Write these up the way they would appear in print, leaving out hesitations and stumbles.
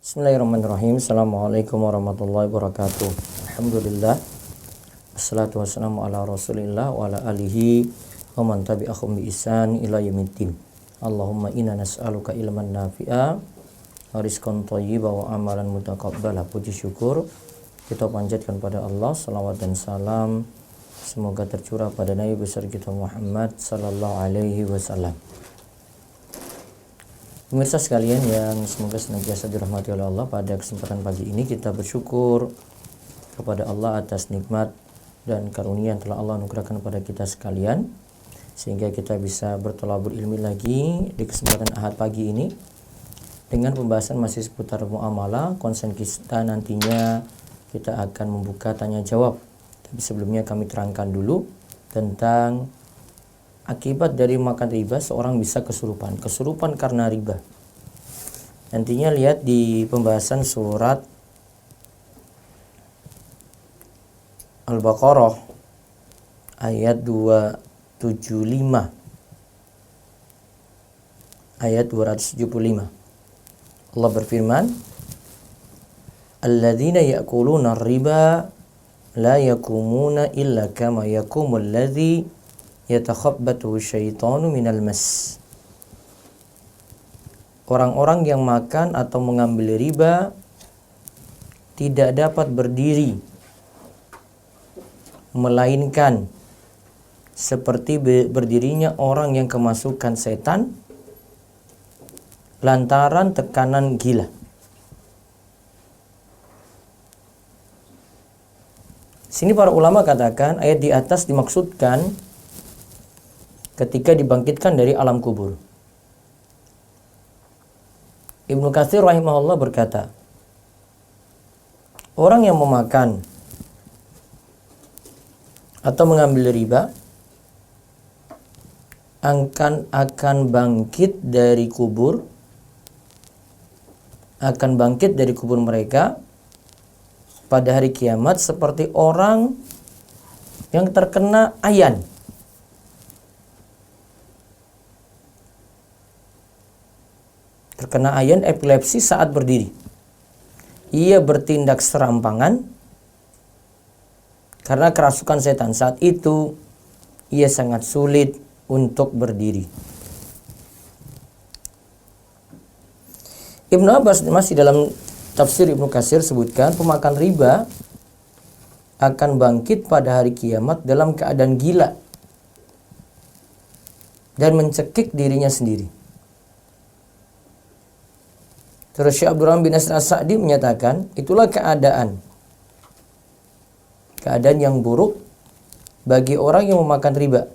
Bismillahirrahmanirrahim. Assalamualaikum warahmatullahi wabarakatuh. Alhamdulillah. Wassalatu wassalamu ala rasulillah wa ala alihi wa man tabi'ahum bi ihsan ila yaumiddin. Allahumma inna nas'aluka ilman nafi'a wa rizqan thayyiban wa amalan mutaqabbala. Puji syukur kita panjatkan pada Allah, salawat dan salam semoga tercurah pada Nabi besar kita Muhammad sallallahu alaihi wasallam. Pemirsa sekalian yang semoga senantiasa dirahmati oleh Allah, pada kesempatan pagi ini kita bersyukur kepada Allah atas nikmat dan karunia yang telah Allah anugerahkan kepada kita sekalian, sehingga kita bisa bertolabur ilmi lagi di kesempatan Ahad pagi ini dengan pembahasan masih seputar muamalah. Konsen kita nantinya kita akan membuka tanya jawab, tapi sebelumnya kami terangkan dulu tentang akibat dari makan riba. Seorang bisa kesurupan karena riba. Nantinya lihat di pembahasan surat Al-Baqarah ayat 275 ayat 275. Allah berfirman, alladzina ya'kuluna ar-riba la yakumuna illa kama yakumul ladzi yatakhabbatu syaitanu minal mas. Orang-orang yang makan atau mengambil riba tidak dapat berdiri melainkan seperti berdirinya orang yang kemasukan setan lantaran tekanan gila. Sini para ulama katakan ayat di atas dimaksudkan ketika dibangkitkan dari alam kubur. Ibnu Katsir rahimahullah berkata, orang yang memakan atau mengambil riba akan bangkit dari kubur, mereka pada hari kiamat seperti orang yang terkena ayan. Terkena ayan epilepsi saat berdiri. Ia bertindak serampangan karena kerasukan setan. Saat itu ia sangat sulit untuk berdiri. Ibnu Abbas masih dalam tafsir Ibnu Katsir sebutkan pemakan riba akan bangkit pada hari kiamat dalam keadaan gila dan mencekik dirinya sendiri. Terus Syekh Abdurrahman bin Nasir As-Sa'di menyatakan, itulah keadaan yang buruk bagi orang yang memakan riba.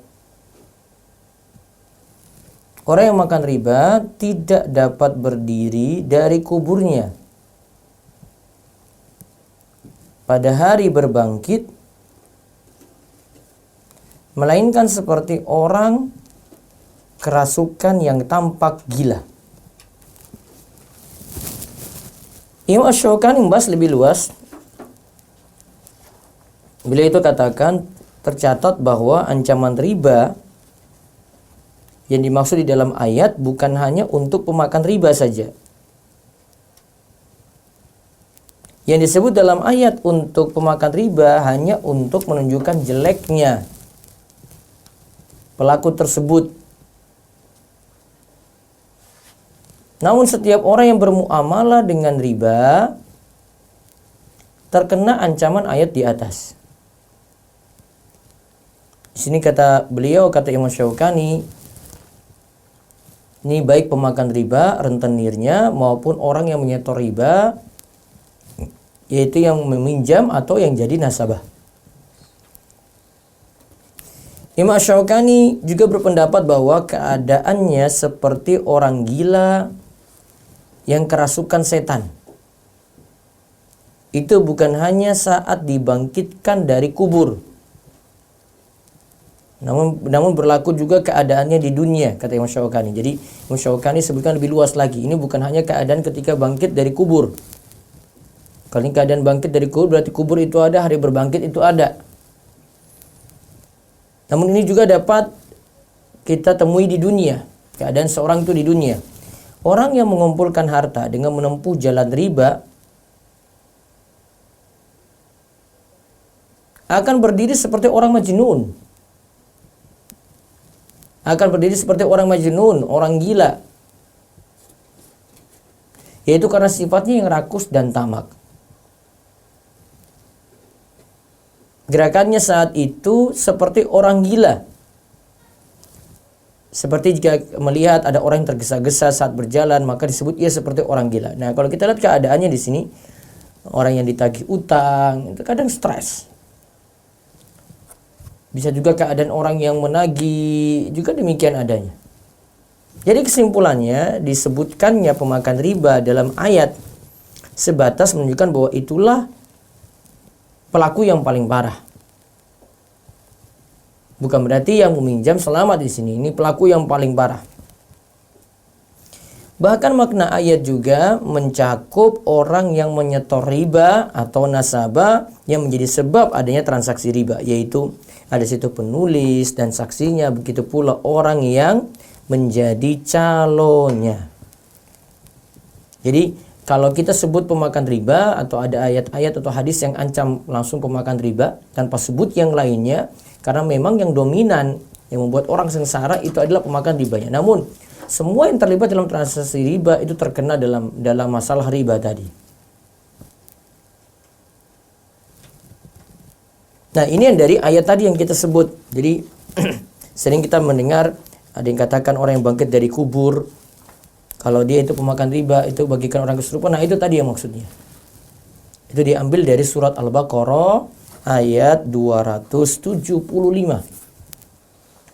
Orang yang makan riba tidak dapat berdiri dari kuburnya pada hari berbangkit, melainkan seperti orang kerasukan yang tampak gila. Imam Asy-Syaukani membahas lebih luas. Beliau itu katakan, tercatat bahwa ancaman riba yang dimaksud di dalam ayat bukan hanya untuk pemakan riba saja. Yang disebut dalam ayat untuk pemakan riba hanya untuk menunjukkan jeleknya pelaku tersebut. Namun setiap orang yang bermuamalah dengan riba terkena ancaman ayat di atas. Di sini kata Imam Syaukani, ini baik pemakan riba, rentenirnya, maupun orang yang menyetor riba, yaitu yang meminjam atau yang jadi nasabah. Imam Syaukani juga berpendapat bahwa keadaannya seperti orang gila yang kerasukan setan. Itu bukan hanya saat dibangkitkan dari kubur, namun berlaku juga keadaannya di dunia, kata Imam Syaukani. Jadi Imam Syaukani sebutkan lebih luas lagi. Ini bukan hanya keadaan ketika bangkit dari kubur. Kalau ini keadaan bangkit dari kubur, berarti kubur itu ada, hari berbangkit itu ada. Namun ini juga dapat kita temui di dunia, keadaan seorang itu di dunia. Orang yang mengumpulkan harta dengan menempuh jalan riba akan berdiri seperti orang majnun. Akan berdiri seperti orang majnun, orang gila. Yaitu karena sifatnya yang rakus dan tamak. Gerakannya saat itu seperti orang gila. Seperti jika melihat ada orang yang tergesa-gesa saat berjalan, maka disebut ia seperti orang gila. Nah, kalau kita lihat keadaannya di sini, orang yang ditagih utang, itu kadang stres. Bisa juga keadaan orang yang menagih, juga demikian adanya. Jadi kesimpulannya, disebutkannya pemakan riba dalam ayat sebatas menunjukkan bahwa itulah pelaku yang paling parah. Bukan berarti yang meminjam selamat di sini. Ini pelaku yang paling parah. Bahkan makna ayat juga mencakup orang yang menyetor riba atau nasabah yang menjadi sebab adanya transaksi riba. Yaitu ada situ penulis dan saksinya. Begitu pula orang yang menjadi calonnya. Jadi kalau kita sebut pemakan riba atau ada ayat-ayat atau hadis yang ancam langsung pemakan riba tanpa sebut yang lainnya, karena memang yang dominan yang membuat orang sengsara itu adalah pemakan ribanya. Namun semua yang terlibat dalam transaksi riba itu terkena dalam masalah riba tadi. Nah, ini yang dari ayat tadi yang kita sebut. Jadi sering kita mendengar ada yang katakan orang yang bangkit dari kubur, kalau dia itu pemakan riba, itu bagikan orang kesurupan. Nah, itu tadi yang maksudnya. Itu diambil dari surat Al-Baqarah ayat 275.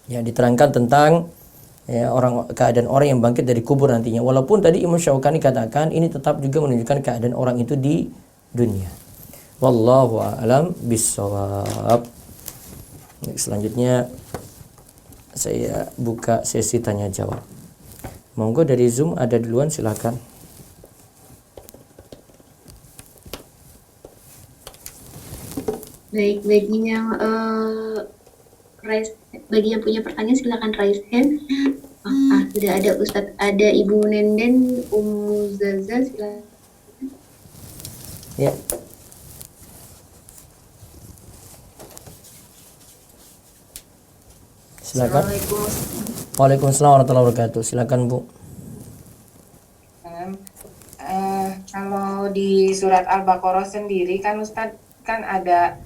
Ya, diterangkan tentang ya, keadaan orang yang bangkit dari kubur nantinya. Walaupun tadi Imam Syaukani katakan ini tetap juga menunjukkan keadaan orang itu di dunia. Wallahu a'lam bishawab. Selanjutnya saya buka sesi tanya jawab. Monggo dari Zoom ada duluan, silakan. Baik, bagi yang punya pertanyaan silakan raise hand. Sudah ada Ustadz, ada Ibu Nenden, Ummu Zaza, silakan. Ya. Silakan. Assalamualaikum. Waalaikumsalam warahmatullahi wabarakatuh. Silakan, Bu. Kalau di surat Al-Baqarah sendiri kan Ustadz kan ada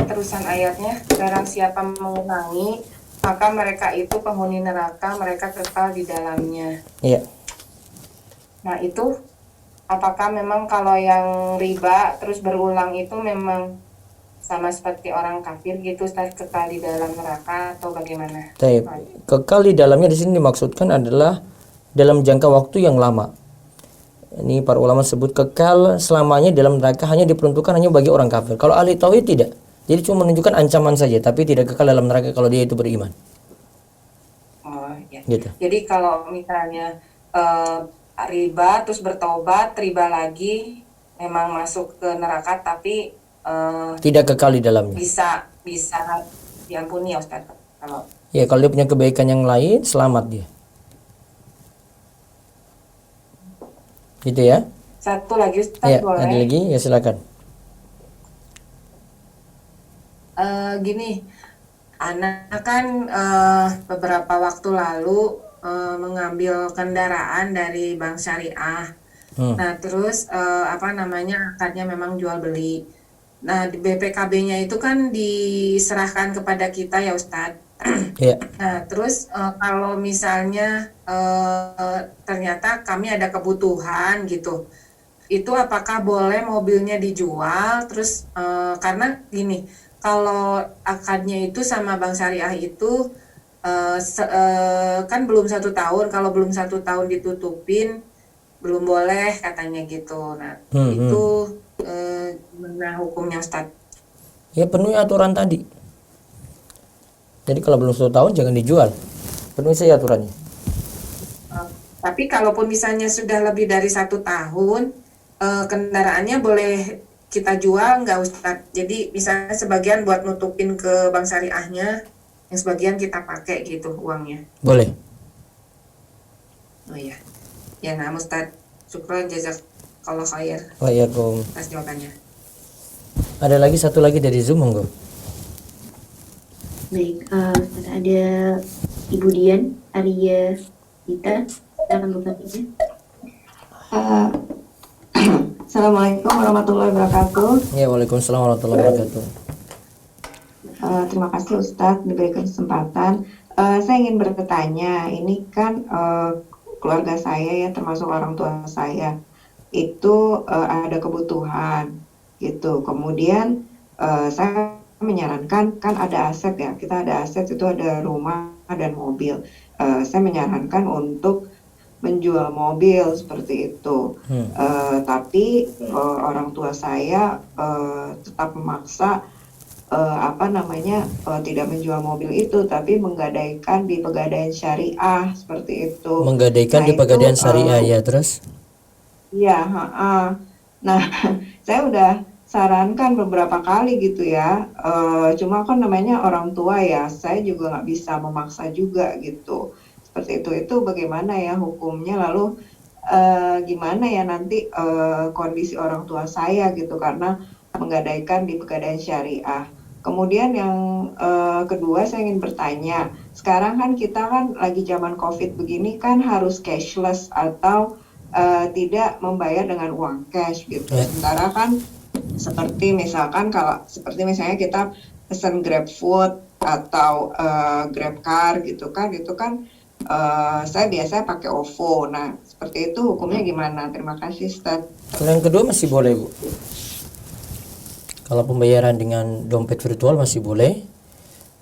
terusan ayatnya, barang siapa mengulangi maka mereka itu penghuni neraka, mereka kekal di dalamnya. Iya. Nah, itu apakah memang kalau yang riba terus berulang itu memang sama seperti orang kafir gitu, Ustaz, kekal di dalam neraka atau bagaimana? Baik. Kekal di dalamnya di sini dimaksudkan adalah dalam jangka waktu yang lama. Ini para ulama sebut kekal selamanya dalam neraka hanya diperuntukkan hanya bagi orang kafir. Kalau ahli tauhid tidak. Jadi cuma menunjukkan ancaman saja, tapi tidak kekal dalam neraka kalau dia itu beriman. Oh, ya. Gitu. Jadi kalau misalnya riba terus bertobat, riba lagi, memang masuk ke neraka tapi tidak kekal di dalamnya. Bisa diampuni ya Ustaz. Kalau dia punya kebaikan yang lain, selamat dia. Gitu ya. Satu lagi Ustaz, Ya, boleh? ada lagi? Ya, silakan. Gini, anak kan beberapa waktu lalu mengambil kendaraan dari Bank Syariah. Nah, terus akadnya memang jual beli. Nah, di BPKB-nya itu kan diserahkan kepada kita ya Ustadz. Iya. Nah, terus kalau misalnya ternyata kami ada kebutuhan gitu, itu apakah boleh mobilnya dijual? Terus karena gini, kalau akadnya itu sama Bank Syariah itu kan belum 1 tahun, kalau belum 1 tahun ditutupin belum boleh katanya gitu. Nah, itu gimana hukumnya Ustaz? Ya, penuhi aturan tadi. Jadi kalau belum 1 tahun jangan dijual. Penuhi saja aturannya. Tapi kalaupun misalnya sudah lebih dari 1 tahun, kendaraannya boleh kita jual nggak Ustaz? Jadi misalnya sebagian buat nutupin ke Bank Syariahnya, yang sebagian kita pakai gitu uangnya. Boleh. Oh iya. Ya, nah Ustadz. Syukron jazakallah khair Waalaikumsalam. atas jawabannya. Ada lagi satu lagi dari Zoom, monggo. Baik, Ustaz, ada Ibu Dian Arya Gita, silakan bertanya. Assalamualaikum warahmatullahi wabarakatuh. Ya, waalaikumsalam warahmatullahi wabarakatuh. Terima kasih Ustadz diberikan kesempatan. Saya ingin bertanya, ini kan keluarga saya ya, termasuk orang tua saya, itu ada kebutuhan gitu. Kemudian saya menyarankan, kan ada aset ya, kita ada aset itu ada rumah dan mobil. Saya menyarankan untuk menjual mobil seperti itu. Tapi orang tua saya tetap memaksa tidak menjual mobil itu, tapi menggadaikan di Pegadaian Syariah seperti itu. Menggadaikan Nah, di Pegadaian itu, Syariah ya, terus? Iya, nah saya udah sarankan beberapa kali gitu ya. Cuma kan namanya orang tua ya, saya juga nggak bisa memaksa juga gitu. Seperti itu bagaimana ya hukumnya? Lalu gimana ya nanti kondisi orang tua saya gitu karena menggadaikan di Pegadaian Syariah. Kemudian yang kedua saya ingin bertanya, sekarang kan kita kan lagi zaman COVID begini kan harus cashless atau tidak membayar dengan uang cash gitu. Sementara kan seperti misalnya kita pesan GrabFood atau GrabCar gitu kan, itu kan saya biasa pakai OVO. Nah, seperti itu hukumnya gimana? Terima kasih, Ustaz. Kalau yang kedua masih boleh, Bu. Kalau pembayaran dengan dompet virtual masih boleh,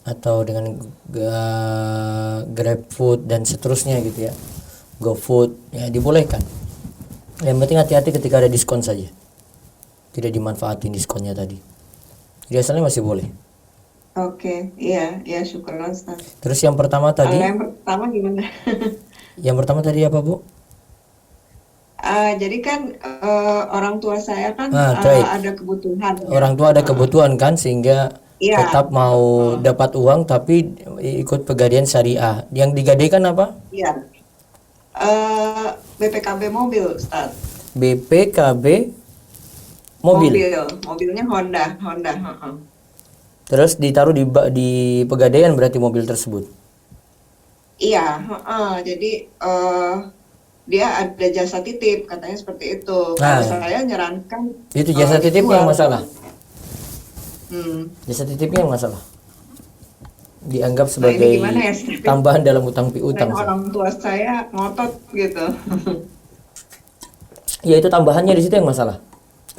atau dengan GrabFood dan seterusnya gitu ya, GoFood ya dibolehkan. Yang penting hati-hati ketika ada diskon saja, tidak dimanfaatin diskonnya tadi. Jadi asalnya masih boleh. Oke, iya, syukurlah Ustaz. Terus yang pertama tadi? Yang pertama gimana? Yang pertama tadi apa, Bu? Jadi kan orang tua saya kan ada kebutuhan. Orang tua ada kebutuhan kan, sehingga tetap mau dapat uang tapi ikut Pegadaian Syariah. Yang digadaikan apa? Iya. BPKB mobil, Ustaz. BPKB mobil. Mobilnya Honda. Terus ditaruh di Pegadaian berarti mobil tersebut. Iya, jadi dia ada jasa titip, katanya seperti itu. Kalau saya nyarankan itu jasa titipnya yang masalah. Jasa titipnya yang masalah. Dianggap sebagai tambahan dalam utang piutang. Orang tua saya ngotot gitu. Ya itu tambahannya di situ yang masalah.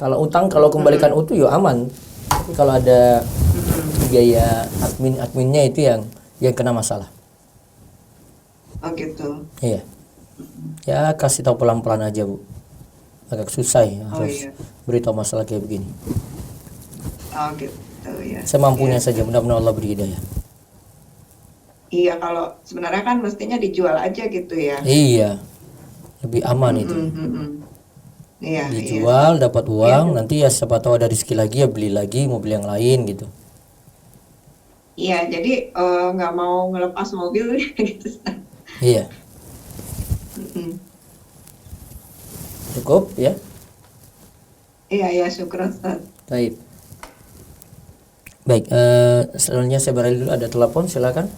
Kalau utang kalau kembalikan utuh ya aman. Tapi kalau ada biaya adminnya itu yang kena masalah. Oh gitu. Iya. Ya kasih tahu pelan-pelan aja, Bu. Agak susah ya, harus beritahu masalah kayak begini. Oh gitu ya. Semampunya saja, mudah-mudahan Allah beri hidayah. Iya, kalau sebenarnya kan mestinya dijual aja gitu ya. Iya. Lebih aman itu. Iya, dijual dapat uang, nanti ya siapa tahu ada rezeki lagi ya beli lagi mobil yang lain gitu. Iya, jadi nggak mau ngelepas mobil gitu. Iya. Cukup ya? Iya, syukur Ustaz. Baik. Baik, selanjutnya saya beralih dulu, ada telepon, silakan.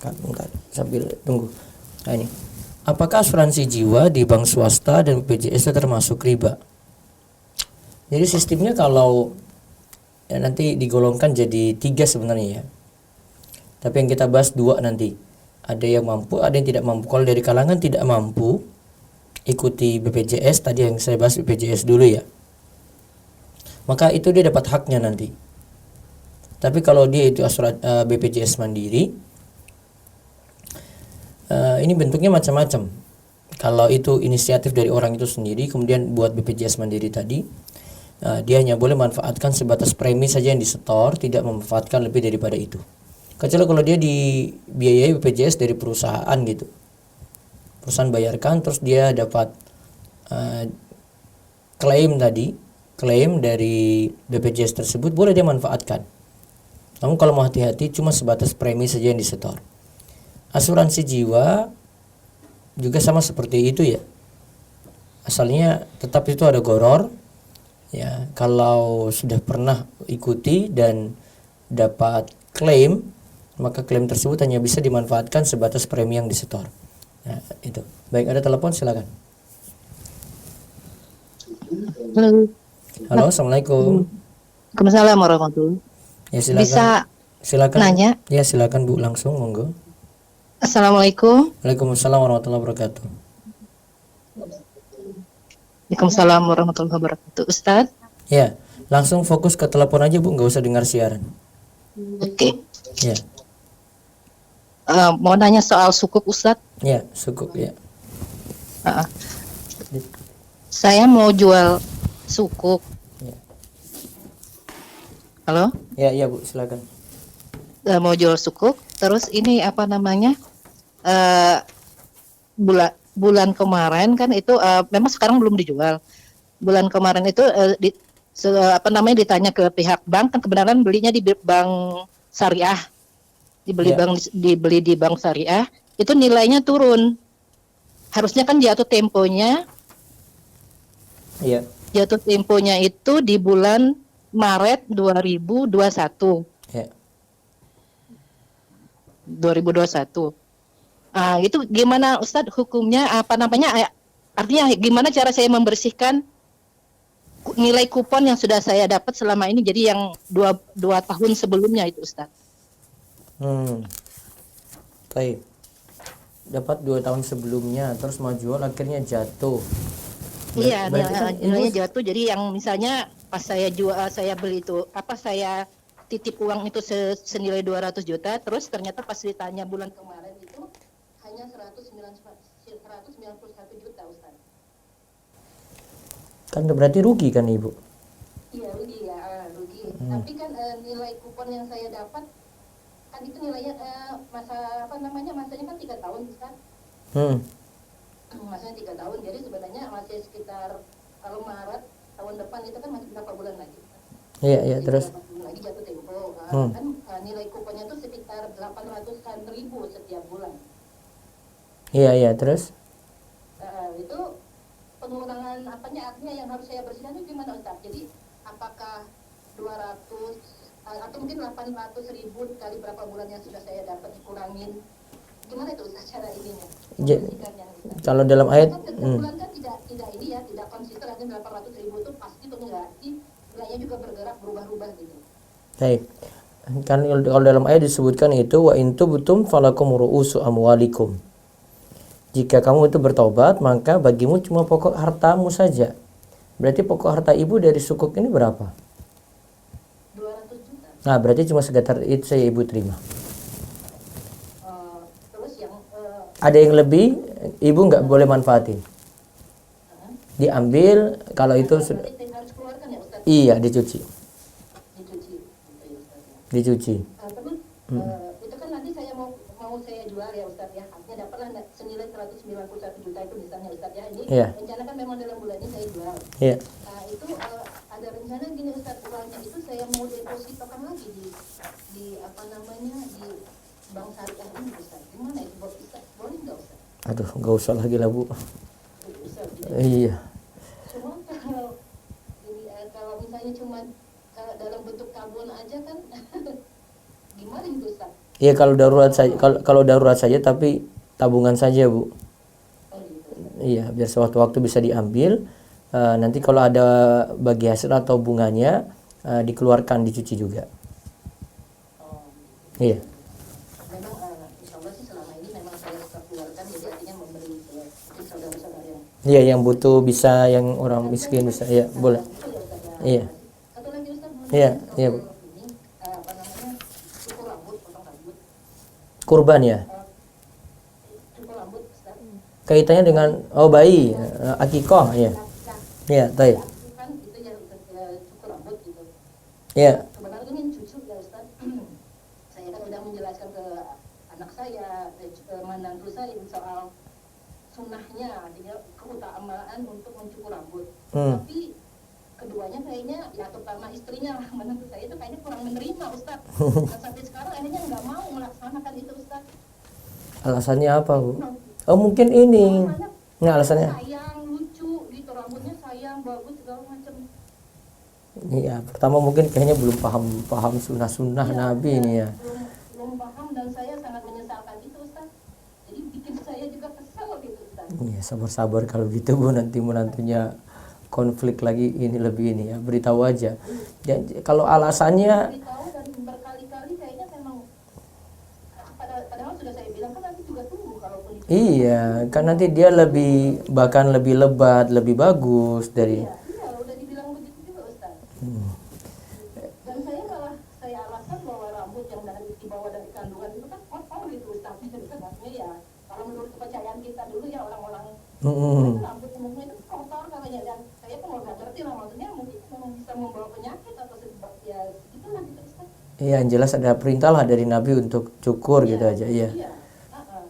Bentar, sambil tunggu. Nah ini. Apakah asuransi jiwa di bank swasta dan BPJS itu termasuk riba? Jadi sistemnya kalau ya nanti digolongkan jadi 3 sebenarnya ya. Tapi yang kita bahas 2 nanti. Ada yang mampu, ada yang tidak mampu. Kalau dari kalangan tidak mampu, ikuti BPJS, tadi yang saya bahas BPJS dulu ya. Maka itu dia dapat haknya nanti. Tapi kalau dia itu BPJS mandiri, ini bentuknya macam-macam. Kalau itu inisiatif dari orang itu sendiri, kemudian buat BPJS mandiri tadi, dia hanya boleh manfaatkan sebatas premi saja yang disetor, tidak memanfaatkan lebih daripada itu. Kecuali kalau dia dibiayai BPJS dari perusahaan gitu, perusahaan bayarkan, terus dia dapat klaim dari BPJS tersebut, boleh dia manfaatkan. Namun kalau mau hati-hati, cuma sebatas premi saja yang disetor. Asuransi jiwa juga sama seperti itu ya. Asalnya tetap itu ada goror. Ya, kalau sudah pernah ikuti dan dapat klaim, maka klaim tersebut hanya bisa dimanfaatkan sebatas premi yang disetor. Nah, itu. Baik, ada telepon, silakan. Halo. Halo, assalamualaikum. Waalaikumsalam warahmatullahi. Ya, silakan. Bisa silakan. nanya? Ya, silakan Bu, langsung monggo. Assalamualaikum. Waalaikumsalam warahmatullahi wabarakatuh. Waalaikumsalam warahmatullahi wabarakatuh. Ustadz, Ya, langsung fokus ke telepon aja Bu, nggak usah dengar siaran. oke. Ya, Mau nanya soal sukuk Ustadz. ya, cukup ya. Uh, saya mau jual sukuk. Ya, Halo? ya Bu, silakan. Mau jual sukuk. Terus ini apa namanya? eh bulan kemarin kan itu memang sekarang belum dijual. Bulan kemarin itu apa namanya ditanya ke pihak bank, kan kebenaran belinya di bank syariah. Ya. Dibeli di bank syariah, itu nilainya turun. Harusnya kan jatuh temponya Iya. itu di bulan Maret 2021. Ya. 2021. Itu gimana Ustadz hukumnya, apa namanya, artinya gimana cara saya membersihkan nilai kupon yang sudah saya dapat selama ini, jadi yang dua tahun sebelumnya itu Ustadz. Baik. Dapat 2 tahun sebelumnya, terus mau jual akhirnya jatuh. Iya, Berarti kan nilainya ibu- jatuh. Jadi yang misalnya pas saya jual, saya beli itu, apa saya titip uang itu senilai 200 juta, terus ternyata pas ditanya bulan kemarin itu hanya 191 juta Ustaz. Kan berarti rugi kan Ibu? Iya rugi ya, rugi. Tapi kan nilai kupon yang saya dapat kan itu nilainya masanya kan 3 tahun Ustaz. Masanya 3 tahun, jadi sebenarnya masih sekitar, kalau Maret tahun depan itu kan masih berapa bulan lagi? Iya, terus. Berapa bulan lagi jatuh tempo. Kan nilai kuponnya itu sekitar 800-an ribu setiap bulan. Iya, terus. Itu pengurangan artinya yang harus saya bersihkan itu gimana Ustaz? Jadi apakah 200 atau mungkin 800 ribu kali berapa bulan yang sudah saya dapat dikurangin? Gimana itu Ustaz cara ininya? Membersihkannya, Ustaz? Kalau dalam ayat Kan setiap bulan kan tidak ini ya, tidak konsisten, artinya 800 ribu itu pasti berarti nilainya juga bergerak berubah-ubah gitu. baik. Kan kalau dalam ayat disebutkan itu wa in tubtum falakum ru'usu amwalikum. Jika kamu itu bertobat, maka bagimu cuma pokok hartamu saja. Berarti pokok harta Ibu dari sukuk ini berapa? 200 juta. Nah, berarti cuma sekitar itu saya Ibu terima. Terus yang Ada yang lebih, Ibu nggak boleh manfaatin. Diambil, kalau itu sudah, berarti saya harus keluarkan ya Ustaz? iya dicuci. Dicuci. Gitu ya, Ustaz, ya. Dicuci. Terus itu kan nanti saya mau saya jual ya Ustaz ya, artinya dapatlah senilai 191 juta itu misalnya Ustaz ya, ini Iya. rencana kan memang dalam bulan ini saya jual. Iya. Itu ada rencana gini Ustaz, uangnya itu saya mau depositokan lagi di apa namanya, di bank syariah ini Ustaz. Gimana itu Ustaz? Boleh nggak Ustaz? Aduh, nggak usah lagi lah Bu. Ustaz, Iya. cuma kalau ini kalau misalnya cuma dalam bentuk tabungan aja kan gimana itu Ustaz? Iya, kalau darurat saja, kalau darurat saja, tapi tabungan saja Bu. Oh gitu. Iya, biar sewaktu-waktu bisa diambil. Nanti kalau ada bagi hasil atau bunganya dikeluarkan, dicuci juga. Oh, Iya. memang insya Allah sih selama ini memang saya suka keluarkan, jadi artinya memberi ke mungkin saudara-saudara yang Iya, yang butuh bisa, yang orang miskin bisa. Iya, boleh. betul ya Ustaz ya. Iya. Satu lagi Ustaz, Iya, iya, Bu. ini apa namanya, cukur rambut, potong rambut, Kurban ya. cukur rambut Ustaz. Kaitannya dengan bayi, akikoh ya. Iya, baik. Kan itu ya Ustaz, cukur rambut gitu. Iya. Sebenarnya ini cucu ya Ustaz. Saya kan udah menjelaskan ke anak saya, menantu saya soal sunnahnya, artinya keutamaan untuk mencukur rambut. Tapi keduanya kayaknya, ya terutama istrinya lah, menantu saya itu kayaknya kurang menerima Ustaz. Dan sampai sekarang akhirnya nggak mau melaksanakan itu Ustaz. Alasannya apa Bu? Oh mungkin ini. Anak Nah alasannya. sayang, lucu gitu, rambutnya sayang, bagus segala macam. Iya, pertama mungkin kayaknya belum paham sunnah-sunnah Iya, Nabi iya, ini ya. belum paham dan saya sangat menyesalkan itu Ustaz. Jadi bikin saya juga kesel gitu Ustaz. Iya, sabar-sabar kalau gitu Bu, nanti menantunya konflik lagi ini lebih ini ya, beritahu aja. Kalau alasannya Beritahu dan berkali-kali kayaknya memang padahal sudah saya bilang kan nanti juga tunggu kalaupun itu. iya, kan nanti dia lebih bahkan lebih lebat, lebih bagus dari Iya, udah dibilang begitu juga Ustaz. Hmm. Dan saya alasan bahwa rambut yang dibawa dari kandungan itu kan kotor gitu Ustaz. Maksudnya ya kalau menurut kepercayaan kita dulu ya orang-orang Hmm. rambut umumnya itu kotor katanya, dan saya pun nggak ngerti lah maksudnya mungkin memang bisa membawa penyakit atau sebab ya itu lah gitu Ustaz. Iya, yang jelas ada perintah lah dari Nabi untuk cukur gitu aja. Iya. Iya.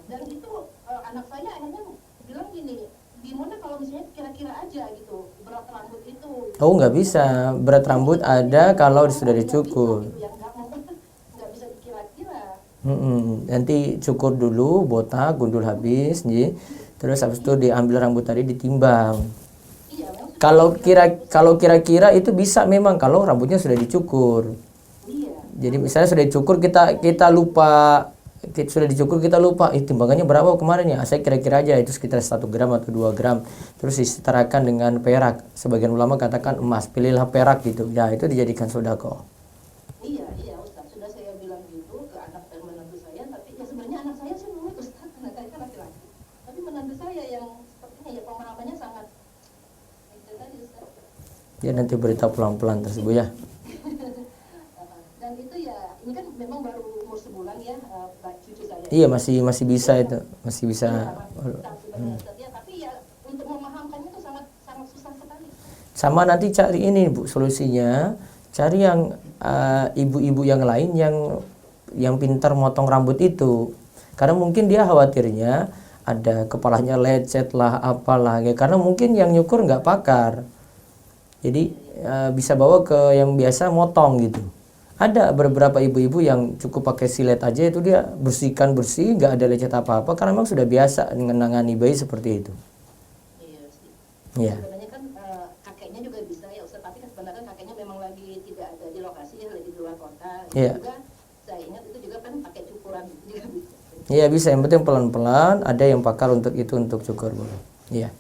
Dan itu anak saya akhirnya bilang gini, gimana kalau misalnya kira-kira aja gitu berat rambut itu. Oh nggak bisa, berat rambut ada kalau sudah dicukur. Yang nggak bisa dikira-kira. Nanti cukur dulu, botak, gundul habis, nih. Terus habis itu diambil rambut tadi ditimbang. Iya, memang Kalau kira-kira itu bisa memang kalau rambutnya sudah dicukur. iya. Jadi misalnya sudah dicukur kita lupa sudah dicukur kita lupa timbangannya berapa kemarin ya, saya kira-kira aja itu sekitar 1 gram atau 2 gram, terus disetarakan dengan perak, sebagian ulama katakan emas, pilihlah perak gitu ya, itu dijadikan sedekah. Iya Ustaz, sudah saya bilang gitu ke anak dan menantu saya, tapi ya sebenarnya anak saya sih nurut Ustaz, anak saya kan laki-laki. Tapi menantu saya yang sepertinya ya pemahamannya sangat itu tadi Ustaz. Ya nanti berita pelan-pelan tersebut ya. Dan itu ya, ini kan memang baru umur sebulan ya, cucu saya. Iya masih bisa itu, masih bisa. Ya, tapi ya untuk memahamkannya itu sangat sangat susah sekali. Sama nanti cari ini Bu solusinya, cari yang ibu-ibu yang lain yang pintar motong rambut itu. Karena mungkin dia khawatirnya ada kepalanya lecet lah apalah ya, karena mungkin yang nyukur nggak pakar. Jadi bisa bawa ke yang biasa motong gitu. Ada beberapa ibu-ibu yang cukup pakai silet aja itu dia bersihkan bersih, nggak ada lecet apa-apa karena memang sudah biasa menangani bayi seperti itu. Iya sih. Iya. Sebenarnya kan kakeknya juga bisa ya Ustaz, tapi kan sebenarnya kakeknya memang lagi tidak ada di lokasi ya, lagi di luar kota. Iya. Juga saya ingat itu juga kan pakai cukuran juga bisa. Iya bisa, yang penting pelan-pelan, ada yang pakar untuk itu untuk cukur Bu. Iya.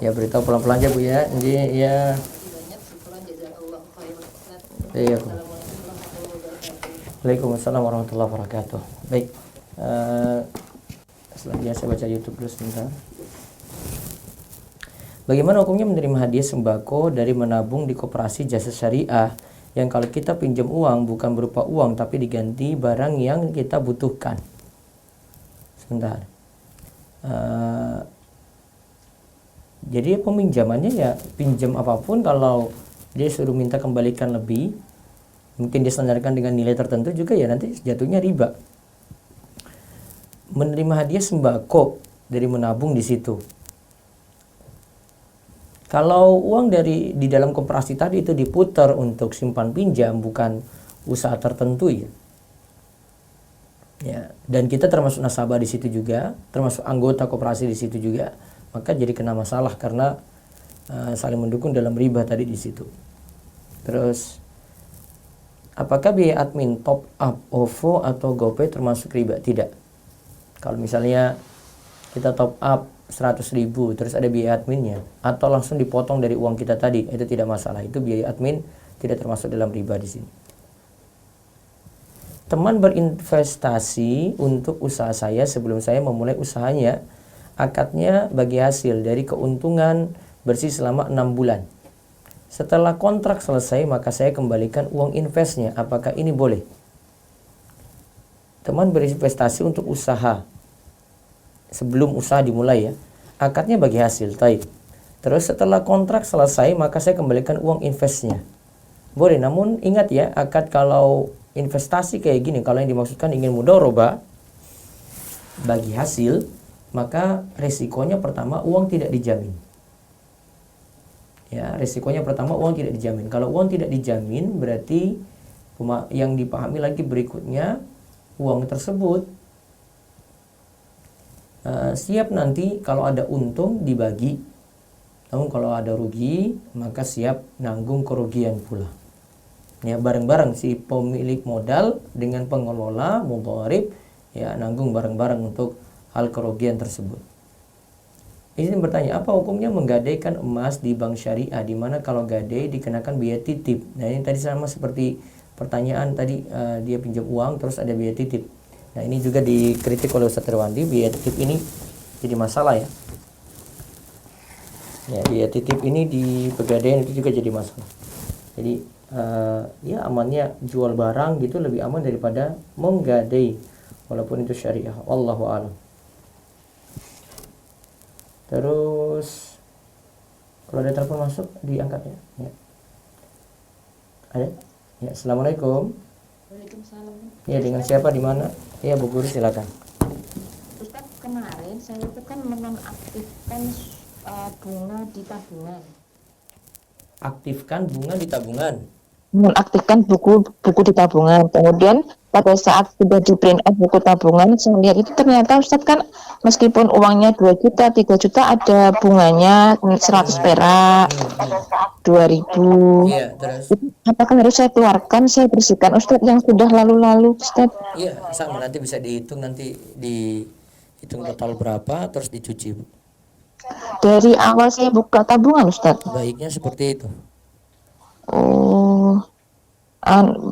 Ya beritahu pelan-pelan aja Bu ya. Jadi ya. Banyak syukuran jazakallahu khairan Ustaz. Iya. Assalamualaikum warahmatullahi wabarakatuh. Waalaikumsalam warahmatullahi wabarakatuh. Baik. Selanjutnya saya baca YouTube dulu sebentar. Bagaimana hukumnya menerima hadiah sembako dari menabung di koperasi jasa syariah yang kalau kita pinjam uang bukan berupa uang tapi diganti barang yang kita butuhkan? Sebentar. Jadi peminjamannya ya pinjam apapun, kalau dia suruh minta kembalikan lebih, mungkin disandarkan dengan nilai tertentu juga ya nanti jatuhnya riba. Menerima hadiah sembako dari menabung di situ. Kalau uang di dalam koperasi tadi itu diputar untuk simpan pinjam, bukan usaha tertentu ya. Ya, dan kita termasuk nasabah di situ juga, termasuk anggota koperasi di situ juga, maka jadi kena masalah karena saling mendukung dalam riba tadi di situ. Terus apakah biaya admin top up OVO atau GoPay termasuk riba? Tidak. Kalau misalnya kita top up 100.000 terus ada biaya adminnya, atau langsung dipotong dari uang kita tadi, itu tidak masalah. Itu biaya admin tidak termasuk dalam riba di sini. Teman berinvestasi untuk usaha saya sebelum saya memulai usahanya. Akadnya bagi hasil dari keuntungan bersih selama 6 bulan. Setelah kontrak selesai maka saya kembalikan uang investnya. Apakah ini boleh? Teman berinvestasi untuk usaha sebelum usaha dimulai ya. Akadnya bagi hasil, taib. Terus setelah kontrak selesai maka saya kembalikan uang investnya. Boleh, namun ingat ya, akad kalau investasi kayak gini, kalau yang dimaksudkan ingin mudharabah bagi hasil, maka resikonya pertama uang tidak dijamin. Ya, resikonya pertama uang tidak dijamin. Kalau uang tidak dijamin berarti yang dipahami lagi berikutnya, uang tersebut siap nanti kalau ada untung dibagi, namun kalau ada rugi maka siap nanggung kerugian pula. Ya, bareng-bareng si pemilik modal dengan pengelola mudharib ya nanggung bareng-bareng untuk hal kerugian tersebut. Ini bertanya, apa hukumnya menggadaikan emas di bank syariah, di mana kalau gadai dikenakan biaya titip? Nah, ini tadi sama seperti pertanyaan tadi, dia pinjam uang terus ada biaya titip. Nah, ini juga dikritik oleh Ustaz Irwandi, biaya titip ini jadi masalah ya. Ya, biaya titip ini di pegadaian itu juga jadi masalah. Jadi ya amannya jual barang gitu lebih aman daripada menggadai walaupun itu syariah. Wallahu a'lam. Terus kalau ada telepon masuk diangkat ya. Ya. Ada? Ya, assalamualaikum. Waalaikumsalam. Ya, dengan siapa di mana? Ya, Bu Guru silakan. Ustaz, kemarin saya itu kan menonaktifkan bunga di tabungan. Aktifkan bunga di tabungan. Menaktifkan buku di tabungan. Kemudian pada saat sudah di print out buku tabungan, saya lihat itu ternyata Ustaz kan meskipun uangnya 2 juta, 3 juta ada bunganya 100 perak, 2000. Iya, terus. Apakah harus saya keluarkan, saya bersihkan Ustaz yang sudah lalu-lalu Ustaz? Iya, sama nanti bisa dihitung, nanti dihitung total berapa terus dicuci. Dari awal saya buka tabungan Ustaz. Baiknya seperti itu. Oh,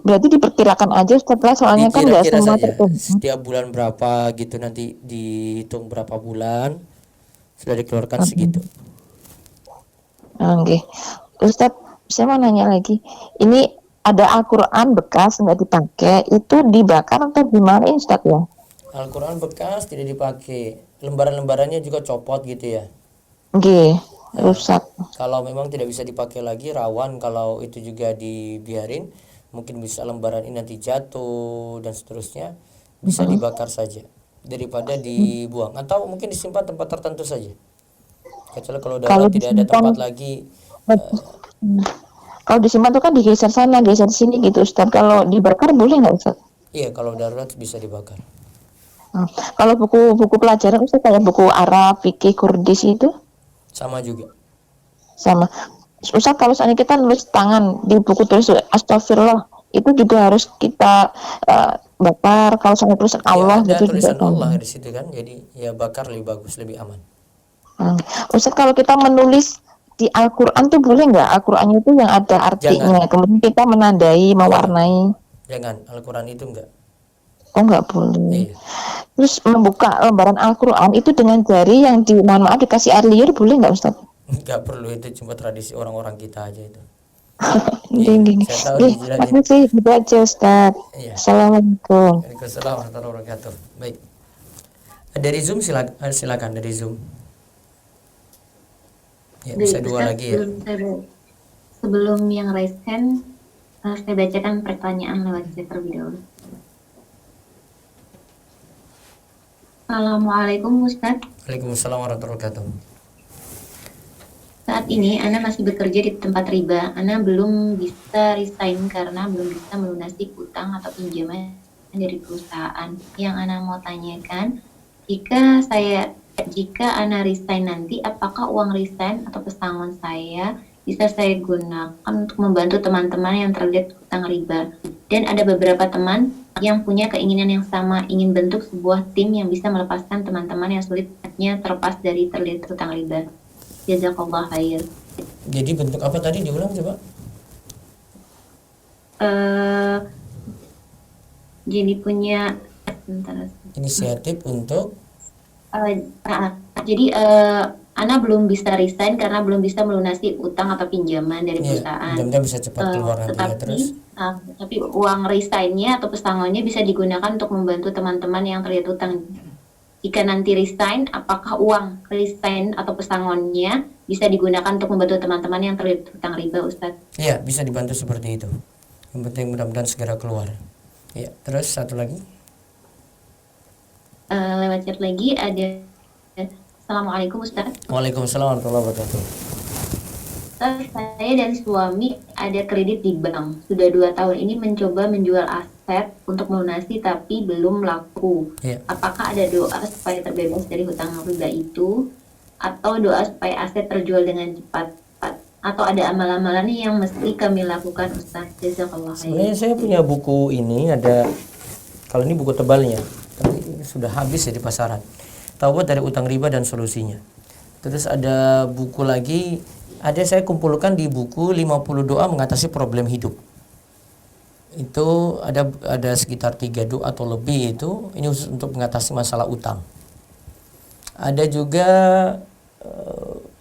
berarti diperkirakan aja setelah soalnya kan nggak Dikira-kira semua saja tertulis. setiap bulan berapa gitu, nanti dihitung berapa bulan sudah dikeluarkan segitu. Oke, Ustadz, saya mau nanya lagi. Ini ada Al-Quran bekas nggak dipakai, itu dibakar atau gimana Ustadz ya? Al-Quran bekas tidak dipakai, lembaran-lembarannya juga copot gitu ya. Oke, rusak. Kalau memang tidak bisa dipakai lagi, rawan kalau itu juga dibiarin, mungkin bisa lembaran ini nanti jatuh dan seterusnya, bisa dibakar saja daripada dibuang, atau mungkin disimpan tempat tertentu saja. Kecuali kalau Kalau darurat tidak ada disimpan, tempat lagi. kalau disimpan tuh kan digeser sana, geser sini gitu Ustadz. Kalau dibakar boleh nggak Ustadz? Iya, kalau darurat bisa dibakar. Kalau buku-buku pelajaran Ustadz kayak buku Arab, fikih, Kurdis itu Sama juga. sama. Ustadz, kalau seandainya kita nulis tangan di buku tulis astagfirullah, itu juga harus kita bakar. Kalau seandainya tulisan Allah Ya, ada gitu tulisan juga. Allah di situ kan, jadi ya bakar lebih bagus, lebih aman. Ustadz, kalau kita menulis di Al-Quran tuh boleh nggak? Al-Qurannya itu yang ada artinya, kemudian kita menandai, mewarnai. Jangan, Al-Quran itu enggak. Oh, nggak boleh. Iya. Terus membuka lembaran Al-Quran itu dengan jari yang mohon maaf dikasih air liur boleh nggak Ustadz? Enggak perlu, itu cuma tradisi orang-orang kita aja itu. Gini. Saya tahu dijelasin. Makasih, gitu aja Ustadz. Iya. Assalamualaikum. Waalaikumsalam warahmatullahi wabarakatuh. Baik. Dari Zoom silakan dari Zoom. Ya, bisa Baik, dua Ustaz, lagi ya. sebelum yang raise hand, saya bacakan pertanyaan lewat chat terlebih dahulu. Assalamualaikum Ustaz. Waalaikumsalam warahmatullahi wabarakatuh. Saat ini Ana masih bekerja di tempat riba. Ana belum bisa resign karena belum bisa melunasi utang atau pinjaman dari perusahaan. Yang Ana mau tanyakan, jika Ana resign nanti, apakah uang resign atau pesangon saya bisa saya gunakan untuk membantu teman-teman yang terlilit utang riba? Dan ada beberapa teman yang punya keinginan yang sama, ingin bentuk sebuah tim yang bisa melepaskan teman-teman yang sulitnya terlepas dari terlilit utang riba. Jazakallah khair. Jadi bentuk apa tadi, diulang coba? Jadi punya Inisiatif untuk jadi Ana belum bisa resign karena belum bisa melunasi utang atau pinjaman dari perusahaan. mudah-mudahan bisa cepat keluar nanti ya. Terus Tapi uang resignnya atau pesangonnya bisa digunakan untuk membantu teman-teman yang terlilit utang. Jika nanti resign, apakah uang resign atau pesangonnya bisa digunakan untuk membantu teman-teman yang terlilit utang riba, Ustadz? iya, bisa dibantu seperti itu. Yang penting mudah-mudahan segera keluar. Ya, terus satu lagi. Lewat chat lagi ada Assalamualaikum Ustadz. Waalaikumsalam warahmatullahi wabarakatuh. Ustaz, saya dan suami ada kredit di bank. Sudah 2 tahun ini mencoba menjual aset untuk melunasi tapi belum laku. Ya. Apakah ada doa supaya terbebas dari hutang riba itu? Atau doa supaya aset terjual dengan cepat? Atau ada amalan-amalan yang mesti kami lakukan, Ustaz? Jazakallah khair. Sebenarnya saya punya buku ini, ada, kalau ini buku tebalnya, tapi sudah habis ya di pasaran. Taubat dari utang riba dan solusinya. Terus ada buku lagi, ada saya kumpulkan di buku 50 doa mengatasi problem hidup. Itu ada sekitar 3 doa atau lebih itu, ini khusus untuk mengatasi masalah utang. Ada juga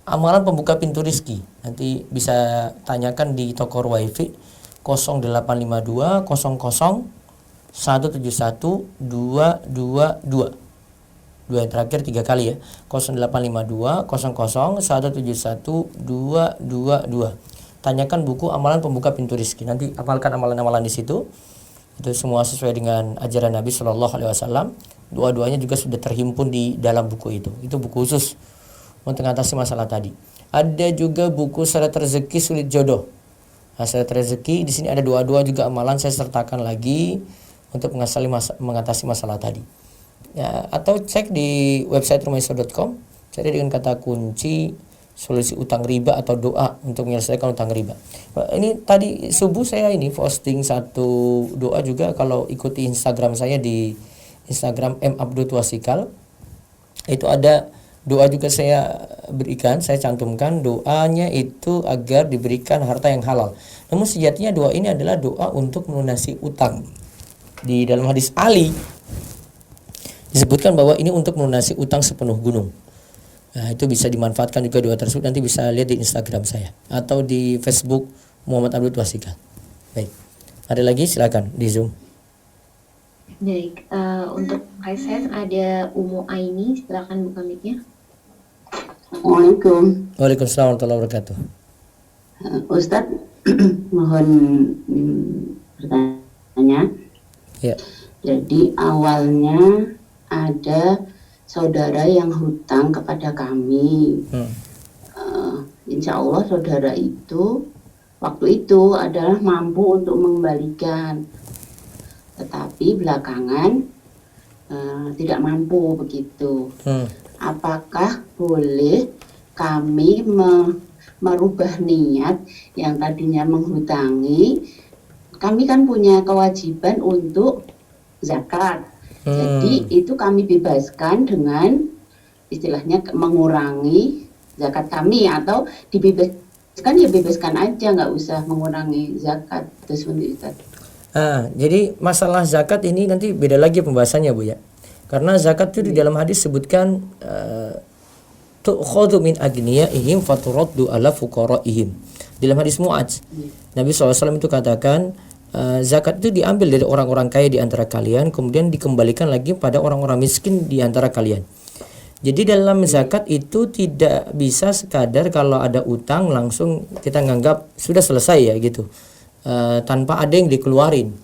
amalan pembuka pintu rizki. Nanti bisa tanyakan di toko Ruwaifi 0852 00 171 222. Dua yang terakhir 3 kali ya. 0852 00 171 222. Tanyakan buku amalan pembuka pintu rizki. Nanti amalkan amalan-amalan di situ. Itu semua sesuai dengan ajaran Nabi Shallallahu Alaihi Wasallam. Doa-doanya juga sudah terhimpun di dalam buku itu. Itu buku khusus untuk mengatasi masalah tadi. Ada juga buku syarat rezeki sulit jodoh. Nah, syarat rezeki di sini ada doa-doa juga amalan saya sertakan lagi untuk mengatasi masalah tadi. Ya, atau cek di website rumahisa.com, cari dengan kata kunci solusi utang riba atau doa untuk menyelesaikan utang riba. Ini tadi subuh saya ini posting satu doa juga, kalau ikuti Instagram saya di Instagram @abdutwasikal. Itu ada doa juga saya berikan, saya cantumkan doanya itu agar diberikan harta yang halal. Namun sejatinya doa ini adalah doa untuk melunasi utang. Di dalam hadis Ali disebutkan bahwa ini untuk melunasi utang sepenuh gunung. Nah, itu bisa dimanfaatkan juga doa tersebut, nanti bisa lihat di Instagram saya atau di Facebook Muhammad Abdul Wasikal. Baik, ada lagi silakan di Zoom. Baik, untuk reses ada Umu Aini, silakan buka mic-nya. Assalamualaikum. Waalaikumsalam warahmatullahi wabarakatuh. Ustadz, mohon bertanya. Ya. Jadi awalnya ada saudara yang hutang kepada kami. Insya Allah saudara itu waktu itu adalah mampu untuk mengembalikan, tetapi belakangan tidak mampu begitu. Apakah boleh kami merubah niat yang tadinya menghutangi? Kami kan punya kewajiban untuk zakat. Jadi itu kami bebaskan dengan istilahnya mengurangi zakat kami, atau dibebaskan ya bebaskan aja, nggak usah mengurangi zakat. Terus Jadi masalah zakat ini nanti beda lagi pembahasannya, Bu ya. Karena zakat itu di dalam hadis sebutkan tu'khadhu min agniyaihim faturaddu ala fuqaraihim. Dalam hadis Mu'adz, Nabi SAW itu katakan zakat itu diambil dari orang-orang kaya di antara kalian, kemudian dikembalikan lagi pada orang-orang miskin di antara kalian. Jadi dalam zakat itu tidak bisa sekadar kalau ada utang langsung kita nganggap sudah selesai ya gitu, tanpa ada yang dikeluarin.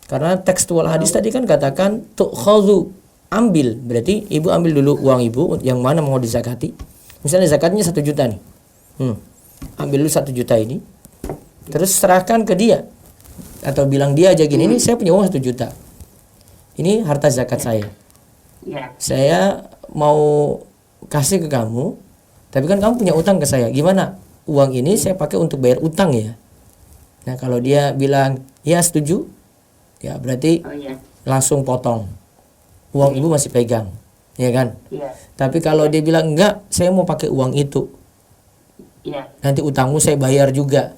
Karena tekstual hadis tadi kan katakan tu'khadhu, ambil, berarti ibu ambil dulu uang ibu yang mana mau dizakati. Misalnya zakatnya 1 juta nih, ambil dulu 1 juta ini, terus serahkan ke dia. Atau bilang dia aja gini, ini saya punya uang 1 juta, ini harta zakat saya, saya mau kasih ke kamu, tapi kan kamu punya utang ke saya, gimana uang ini saya pakai untuk bayar utang ya. Nah kalau dia bilang ya setuju, ya berarti langsung potong, uang ibu masih pegang, ya kan. Tapi kalau dia bilang enggak, saya mau pakai uang itu, nanti utangmu saya bayar juga,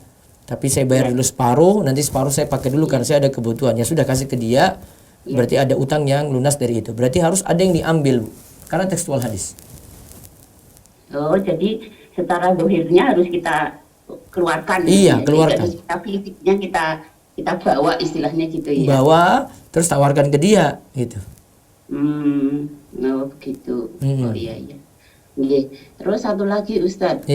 tapi saya bayar dulu separuh, nanti separuh saya pakai dulu karena saya ada kebutuhan. Ya sudah, kasih ke dia, berarti ada utang yang lunas dari itu. Berarti harus ada yang diambil, Bu, karena tekstual hadis. Oh, jadi secara dohirnya harus kita keluarkan. Iya, ya? keluarkan. Tapi fisiknya kita bawa, istilahnya gitu ya. Bawa, terus tawarkan ke dia, gitu. Oh begitu. Oh iya. Terus satu lagi Ustadz.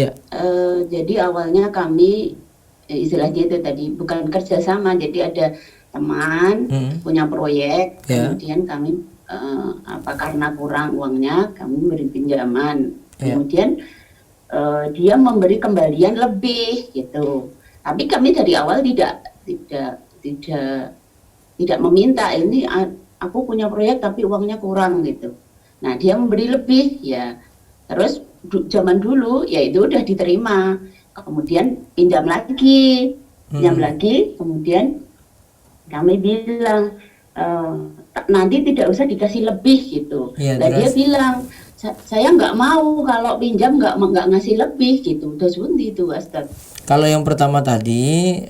Jadi awalnya kami istilahnya itu tadi bukan kerjasama, jadi ada teman punya proyek, kemudian kami karena kurang uangnya kami beri pinjaman, kemudian dia memberi kembalian lebih gitu. Tapi kami dari awal tidak meminta, ini aku punya proyek tapi uangnya kurang gitu. Nah dia memberi lebih ya. Terus zaman dulu ya itu udah diterima. Kemudian pinjam lagi, kemudian kami bilang nanti tidak usah dikasih lebih gitu. Iya, Dan dia bilang saya nggak mau kalau pinjam nggak ngasih lebih gitu. Udah seperti itu, Ustaz. Kalau yang pertama tadi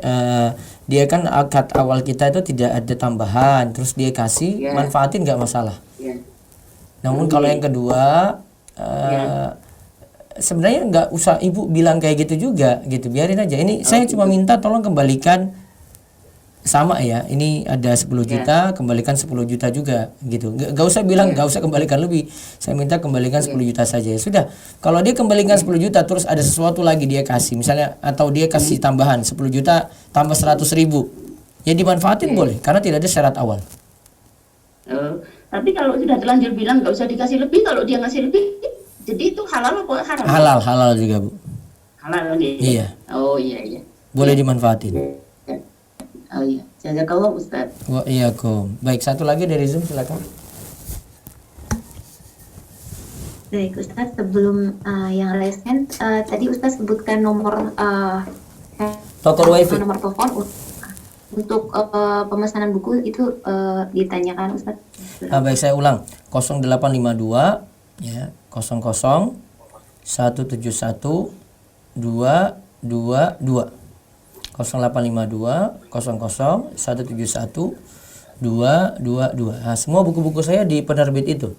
dia kan akad awal kita itu tidak ada tambahan, terus dia kasih manfaatin nggak masalah. Namun kalau yang kedua sebenarnya nggak usah ibu bilang kayak gitu juga gitu, biarin aja. Ini saya cuma minta tolong kembalikan sama ya, ini ada 10 juta, kembalikan 10 juta juga gitu. Nggak usah bilang nggak usah kembalikan lebih, saya minta kembalikan 10 juta saja. Sudah, kalau dia kembalikan 10 juta terus ada sesuatu lagi dia kasih misalnya, atau dia kasih tambahan 10 juta tambah 100.000, ya dimanfaatin boleh karena tidak ada syarat awal. Tapi kalau sudah terlanjur bilang nggak usah dikasih lebih, kalau dia ngasih lebih, jadi itu halal apa haram? Halal juga, Bu. Halal gitu. Iya. Oh iya. Boleh dimanfaatin. Oh iya, jazakallah Ustaz. Waalaikumsalam. Baik, satu lagi dari Zoom, silakan. Baik Ustaz, sebelum yang resen tadi Ustaz sebutkan nomor Tokor wifi. nomor telepon untuk pemesanan buku itu ditanyakan Ustaz. Baik, saya ulang. 0852 ya, 00 171 222. 0852 00 171 222. Nah, semua buku-buku saya di penerbit itu.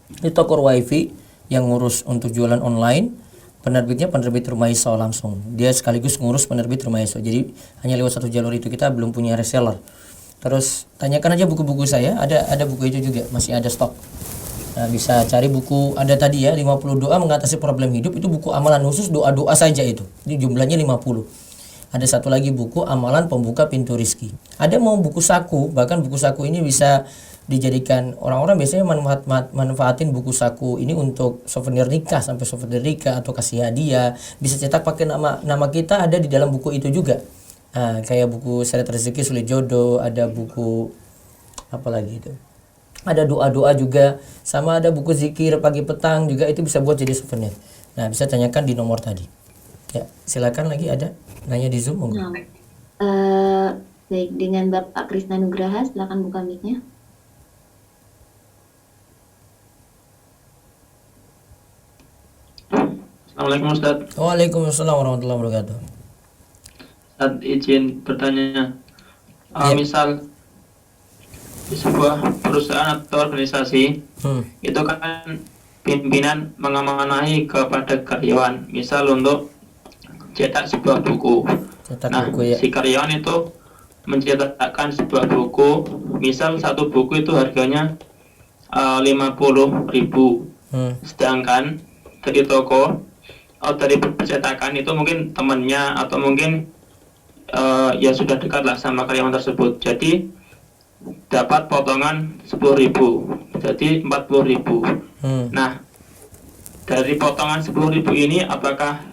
Di Tokor wifi yang ngurus untuk jualan online, penerbitnya penerbit Rumah Iso langsung. Dia sekaligus ngurus penerbit Rumah Iso. Jadi hanya lewat satu jalur itu, kita belum punya reseller. Terus tanyakan aja buku-buku saya, ada buku itu juga, masih ada stok. Nah, bisa cari buku, ada tadi ya 50 doa mengatasi problem hidup, itu buku amalan khusus doa-doa saja itu. Ini jumlahnya 50. Ada satu lagi buku amalan pembuka pintu rizki. Ada mau buku saku, bahkan buku saku ini bisa dijadikan, orang-orang biasanya manfaatin buku saku ini untuk souvenir nikah, sampai souvenir nikah atau kasih hadiah. Bisa cetak pakai nama kita, ada di dalam buku itu juga. Nah, kayak buku Syarat Rezeki Sulit Jodoh, ada buku apa lagi itu? Ada doa-doa juga, sama ada buku zikir pagi petang juga, itu bisa buat jadi souvenir. Nah, bisa tanyakan di nomor tadi. Ya, silakan lagi ada nanya di Zoom. Baik, dengan Bapak Krisna Nugraha, silakan buka mic-nya. Assalamualaikum Ustaz. Waalaikumsalam warahmatullahi wabarakatuh. Ustaz, izin bertanya. Misal di sebuah perusahaan atau organisasi, itu kan pimpinan mengamanahi kepada karyawan, misal untuk cetak sebuah buku. Si karyawan itu mencetakkan sebuah buku, misal satu buku itu harganya 50.000, sedangkan dari toko atau dari percetakan itu mungkin temannya atau mungkin ya sudah dekat lah sama karyawan tersebut, jadi dapat potongan 10.000, jadi 40.000. Nah, dari potongan 10.000 ini apakah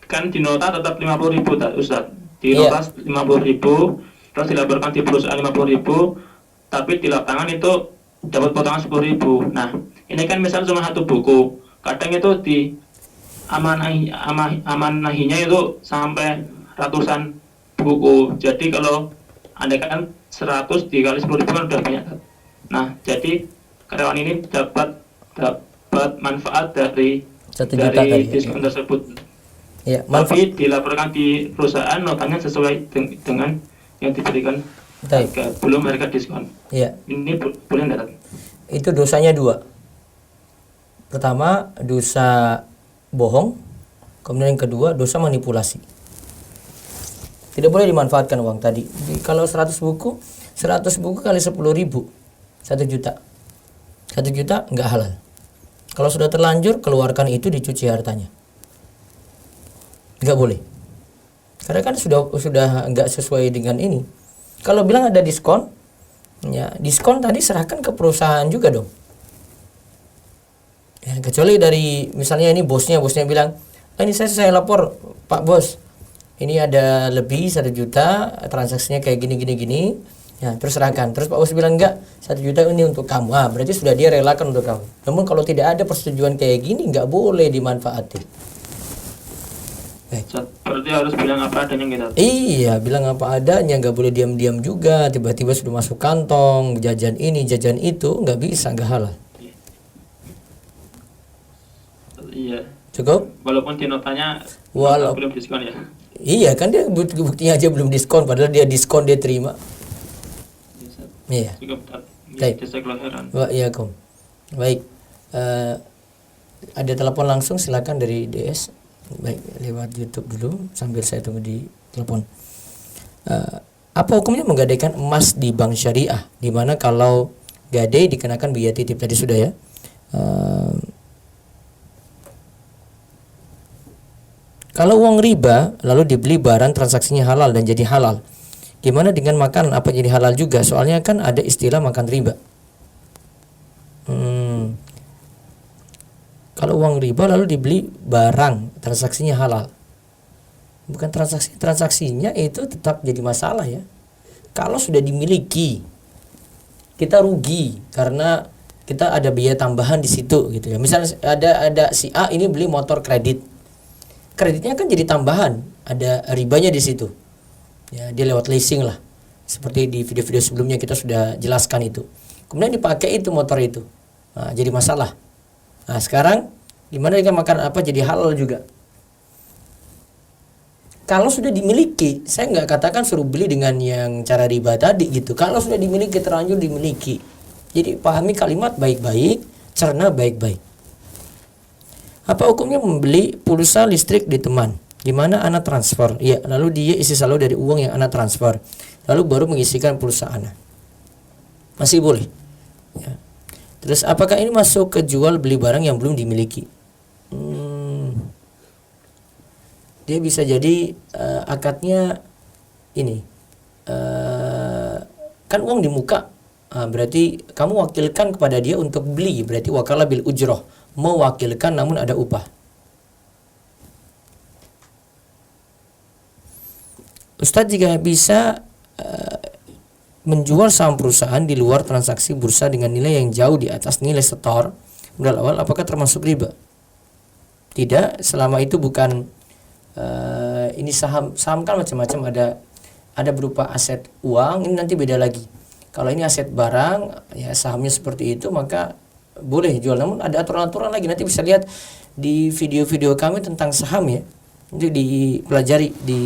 kan di nota tetap 50.000 Ustaz, di nota 50.000, terus dilaporkan di perusahaan 50.000, tapi di lapangan itu dapat potongan 10.000. Nah, ini kan misal cuma satu buku, kadang itu di amanahinya itu sampai ratusan buku. Jadi kalau Anda kan 100 dikali 10.000 kan udah banyak. Nah, jadi karyawan ini dapat manfaat dari diskon tersebut. Ya, tapi dilaporkan di perusahaan notanya sesuai dengan yang diberikan harga, belum harga diskon. Ya. Ini boleh enggak? Itu dosanya dua. Pertama, dosa bohong. Kemudian yang kedua, dosa manipulasi. Tidak boleh dimanfaatkan uang tadi. Jadi, kalau 100 buku kali 10.000, 1 juta. 1 juta enggak halal. Kalau sudah terlanjur, keluarkan itu, dicuci hartanya. Enggak boleh. Karena kan sudah enggak sesuai dengan ini. Kalau bilang ada diskon, ya diskon tadi serahkan ke perusahaan juga dong. Ya, kecuali dari misalnya ini bosnya bilang, ini saya lapor Pak Bos, ini ada lebih 1 juta, transaksinya kayak gini. Ya, terus serahkan. Terus Pak Bos bilang enggak, 1 juta ini untuk kamu. Berarti sudah dia relakan untuk kamu. Namun kalau tidak ada persetujuan kayak gini, nggak boleh dimanfaatin. Berarti harus bilang apa adanya gitu. Iya, bilang apa adanya, nggak boleh diam-diam juga. Tiba-tiba sudah masuk kantong, jajan ini, jajan itu, nggak bisa, nggak halal. Iya. Cukup? Walaupun di notanya belum diskon ya. Iya kan, dia buktinya aja belum diskon, padahal dia diskon dia terima. Iya. Cukup. Baik. Waalaikumsalam. Baik. Ada telepon langsung, silakan dari DS. Baik, lewat YouTube dulu sambil saya tunggu di telepon. Apa hukumnya menggadaikan emas di bank syariah, di mana kalau gadai dikenakan biaya titip? Tadi sudah ya. Kalau uang riba lalu dibeli barang transaksinya halal dan jadi halal, gimana dengan makan, apa jadi halal juga? Soalnya kan ada istilah makan riba. Kalau uang riba lalu dibeli barang transaksinya halal, bukan transaksinya itu tetap jadi masalah ya. Kalau sudah dimiliki, kita rugi karena kita ada biaya tambahan di situ gitu ya. Misalnya ada si A ini beli motor kreditnya kan jadi tambahan, ada ribanya di situ. Ya, dia lewat leasing lah. Seperti di video-video sebelumnya kita sudah jelaskan itu. Kemudian dipakai itu motor itu. Jadi masalah. Nah, sekarang gimana dengan makan apa jadi halal juga? Kalau sudah dimiliki, saya nggak katakan suruh beli dengan yang cara riba tadi gitu. Kalau sudah dimiliki, terlanjur dimiliki. Jadi pahami kalimat baik-baik, cerna baik-baik. Apa hukumnya membeli pulsa listrik di teman, di mana anak transfer? Ya, lalu dia isi saldo dari uang yang anak transfer, lalu baru mengisikan pulsa anak. Masih boleh. Ya. Terus apakah ini masuk ke jual beli barang yang belum dimiliki? Dia bisa jadi akadnya ini, kan uang di muka, berarti kamu wakilkan kepada dia untuk beli, berarti wakalah bil ujroh, mewakilkan namun ada upah. Ustadz jika bisa menjual saham perusahaan di luar transaksi bursa dengan nilai yang jauh di atas nilai setor modal awal, apakah termasuk riba? Tidak, selama itu bukan ini saham kan macam-macam, ada berupa aset uang, ini nanti beda lagi. Kalau ini aset barang, ya sahamnya seperti itu, maka boleh jual. Namun ada aturan-aturan lagi, nanti bisa lihat di video-video kami tentang saham ya, untuk dipelajari di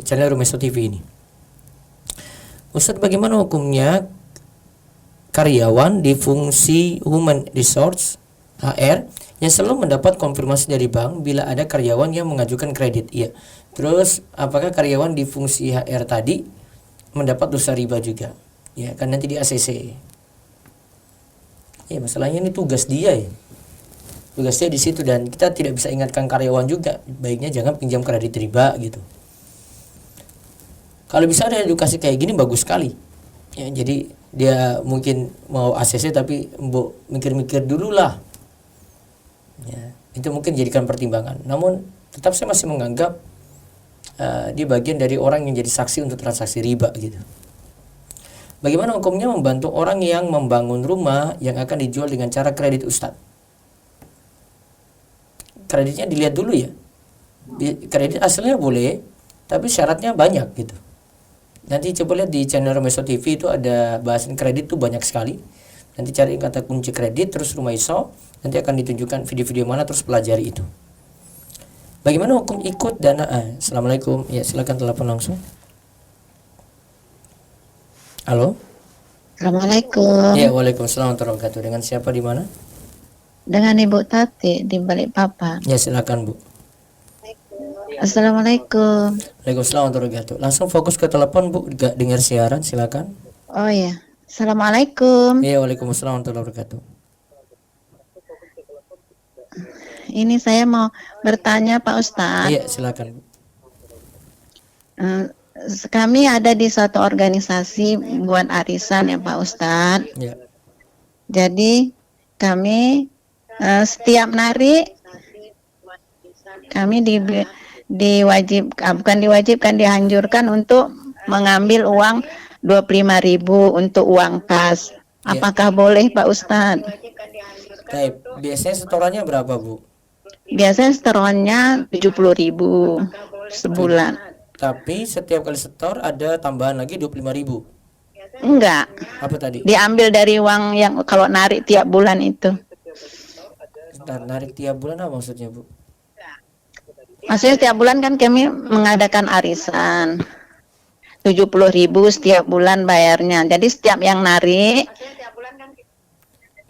channel Rumeso TV ini. Ustadz, bagaimana hukumnya karyawan di fungsi Human Resource HR yang selalu mendapat konfirmasi dari bank bila ada karyawan yang mengajukan kredit? Iya. Terus apakah karyawan di fungsi HR tadi mendapat dosa riba juga? Ya kan nanti di ACC. Ya masalahnya ini tugas dia ya. Tugas dia di situ, dan kita tidak bisa ingatkan karyawan juga. Baiknya jangan pinjam kredit riba gitu. Kalau bisa ada edukasi kayak gini bagus sekali. Ya, jadi dia mungkin mau ACC tapi mikir-mikir dulu lah. Ya, itu mungkin jadikan pertimbangan. Namun tetap saya masih menganggap dia bagian dari orang yang jadi saksi untuk transaksi riba gitu. Bagaimana hukumnya membantu orang yang membangun rumah yang akan dijual dengan cara kredit Ustadz? Kreditnya dilihat dulu ya. Kredit aslinya boleh, tapi syaratnya banyak gitu. Nanti coba lihat di channel Rumeso TV itu ada bahasan kredit tuh banyak sekali. Nanti cari kata kunci kredit terus Rumeso, nanti akan ditunjukkan video-video mana, terus pelajari itu. Bagaimana hukum ikut dana? Assalamualaikum. Ya, silakan telepon langsung. Halo. Assalamualaikum. Ya, waalaikumsalam warahmatullahi wabarakatuh. Dengan siapa di mana? Dengan Ibu Tati di Balikpapan. Ya, silakan Bu. Assalamualaikum. Waalaikumsalam warahmatullahi wabarakatuh. Langsung fokus ke telepon Bu, gak dengar siaran, silakan. Oh ya. Assalamualaikum. Ya, waalaikumsalam warahmatullahi wabarakatuh. Ini saya mau bertanya Pak Ustadz. Iya, silakan Bu. Kami ada di suatu organisasi buat arisan ya Pak Ustadz. Ya. Jadi kami Setiap narik kami dianjurkan untuk mengambil uang 25.000 untuk uang kas. Apakah boleh Pak Ustadz? Baik, biasanya setorannya berapa Bu? Biasanya setorannya 70.000 sebulan. Tapi setiap kali setor ada tambahan lagi 25.000. Enggak. Apa tadi? Diambil dari uang yang kalau narik tiap bulan itu. Narik tiap bulan apa maksudnya Bu? Maksudnya tiap bulan kan kami mengadakan arisan. 70.000 setiap bulan bayarnya. Jadi setiap yang narik.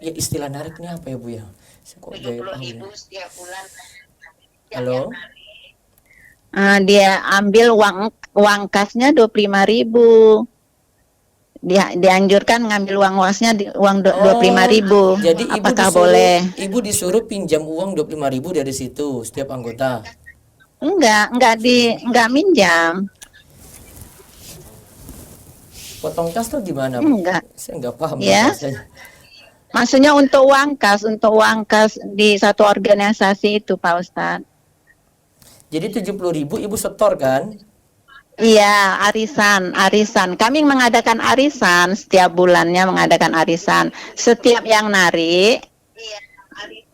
Ya istilah narik ini apa ya Bu ya? 70.000 setiap bulan. Halo? Dia ambil uang kasnya 25.000. Dianjurkan ngambil uang wasnya uang 25.000. Jadi apakah boleh? Ibu disuruh pinjam uang 25.000 dari situ setiap anggota? Enggak minjam. Potong kas tuh gimana Bu? Enggak. Saya enggak paham. Ya. Maksudnya untuk uang kas di satu organisasi itu Pak Ustadz. Jadi 70.000 Ibu setor kan? Iya, arisan. Kami mengadakan arisan setiap bulannya mengadakan arisan. Setiap yang narik.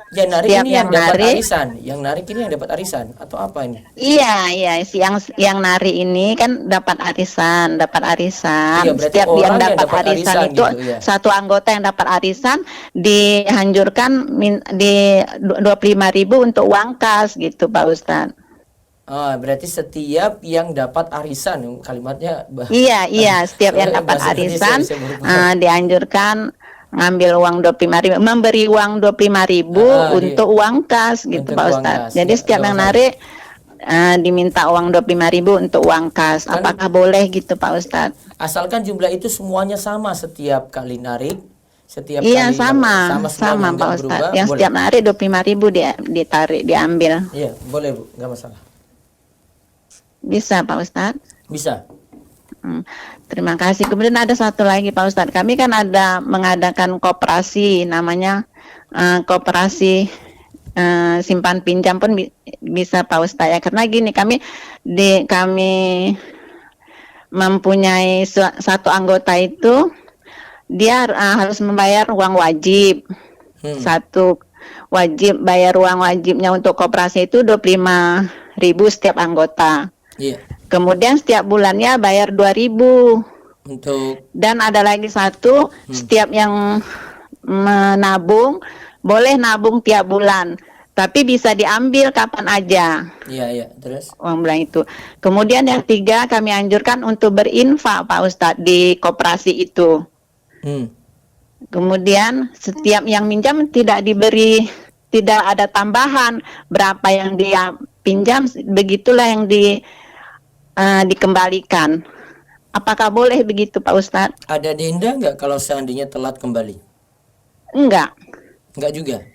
Yang narik ini yang dapat arisan. Yang narik ini yang dapat arisan atau apa ini? Iya, yang narik ini kan dapat arisan. Iya, setiap yang dapat arisan itu gitu, ya. Satu anggota yang dapat arisan dianjurkan di 25.000 untuk uang kas gitu Pak Ustadz. Oh, berarti setiap yang dapat arisan kalimatnya. Iya, setiap yang dapat arisan dianjurkan ngambil uang 25.000, memberi uang 25.000 untuk uang kas gitu Pak Ustadz. Jadi setiap yang narik diminta uang 25.000 untuk uang kas. Apakah boleh gitu Pak Ustadz? Asalkan jumlah itu semuanya sama setiap kali narik. Iya, sama Pak Ustadz. Yang setiap narik 25.000 ditarik, diambil. Iya, boleh Bu, nggak masalah. Bisa Pak Ustadz? Bisa. Terima kasih. Kemudian ada satu lagi Pak Ustadz. Kami kan ada mengadakan koperasi, namanya koperasi simpan pinjam pun bisa Pak Ustadz ya. Karena gini, kami mempunyai satu anggota itu dia harus membayar uang wajib. Satu wajib bayar uang wajibnya untuk koperasi itu 25.000 setiap anggota. Iya. Kemudian setiap bulannya bayar 2.000. Dan ada lagi satu, setiap yang menabung boleh nabung tiap bulan, tapi bisa diambil kapan aja. Iya, terus uang bulan itu. Kemudian yang 3, kami anjurkan untuk berinfak Pak Ustadz di koperasi itu. Kemudian setiap yang minjam tidak ada tambahan, berapa yang dia pinjam begitulah yang dikembalikan. Apakah boleh begitu Pak Ustadz? Ada denda nggak kalau seandainya telat kembali? Enggak juga.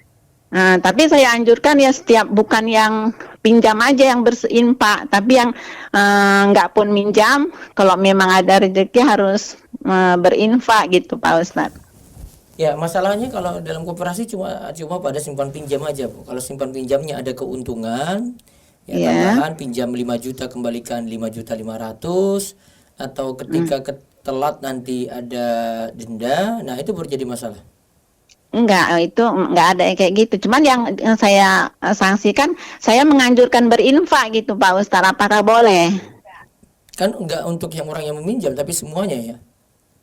Tapi saya anjurkan ya bukan yang pinjam aja yang berinfak, tapi yang enggak pun minjam, kalau memang ada rezeki harus berinfak gitu Pak Ustadz. Ya, masalahnya kalau dalam koperasi cuma pada simpan pinjam aja Bu. Kalau simpan pinjamnya ada keuntungan, tambahan pinjam 5 juta kembalikan 5.500.000, atau ketika telat nanti ada denda, nah itu baru jadi masalah. Itu enggak ada kayak gitu. Cuman yang saya sanksikan, saya menganjurkan berinfak gitu Pak Ustadz. Apakah boleh? Kan enggak untuk yang orang yang meminjam, tapi semuanya ya.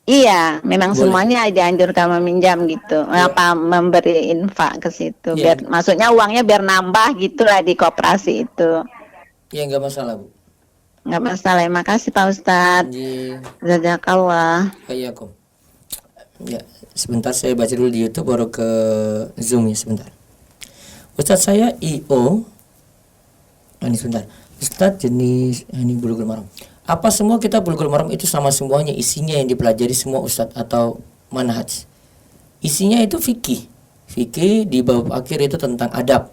Iya, memang boleh. Semuanya dianjurkan meminjam gitu. Apa memberi infak ke situ. Biar maksudnya uangnya biar nambah gitulah di koperasi itu. Ya, enggak masalah Bu. Enggak masalah. Terima kasih Pak Ustadz. Jazakallah. Hayakum. Ya, sebentar saya baca dulu di YouTube baru ke Zoom ya, sebentar. Ustadz saya IO. Ini sebentar. Ustadz jenis ini Bulughul Maram. Apa semua kitab Bulughul Maram itu sama semuanya isinya yang dipelajari semua Ustadz atau manhaj? Isinya itu fikih. Fikih di bab akhir itu tentang adab.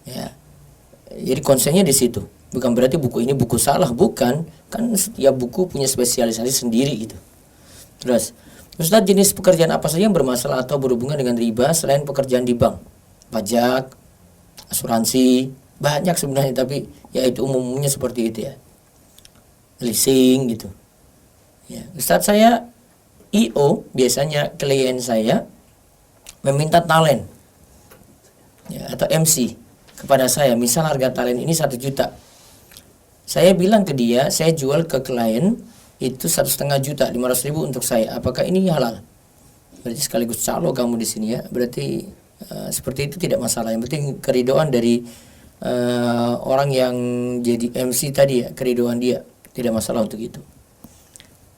Ya. Jadi konsepnya di situ. Bukan berarti buku ini buku salah, bukan. Kan setiap buku punya spesialisasi sendiri gitu. Terus, Ustadz jenis pekerjaan apa saja yang bermasalah atau berhubungan dengan riba selain pekerjaan di bank? pajak, asuransi, banyak sebenarnya, tapi ya itu umumnya seperti itu ya. Leasing gitu. Ya, Ustadz, saya IO, biasanya klien saya meminta talent ya, atau MC kepada saya, misal harga talent ini 1 juta. Saya bilang ke dia, saya jual ke klien itu 1,5 juta, 500.000 untuk saya. Apakah ini halal? Berarti sekaligus calo kamu di sini ya. Berarti seperti itu tidak masalah. Yang penting keridoan dari orang yang jadi MC tadi ya, keridoan dia, tidak masalah untuk itu.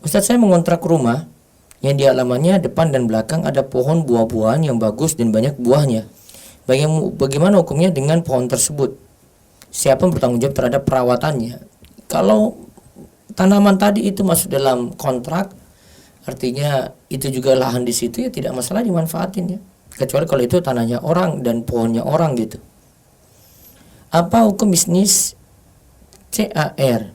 Ustadz, saya mengontrak rumah yang di halamannya depan dan belakang ada pohon buah-buahan yang bagus dan banyak buahnya. Bagaimana hukumnya dengan pohon tersebut? Siapa yang bertanggung jawab terhadap perawatannya? Kalau tanaman tadi itu masuk dalam kontrak, artinya itu juga lahan di situ, ya tidak masalah dimanfaatin ya. Kecuali kalau itu tanahnya orang dan pohonnya orang gitu. Apa hukum bisnis CAR?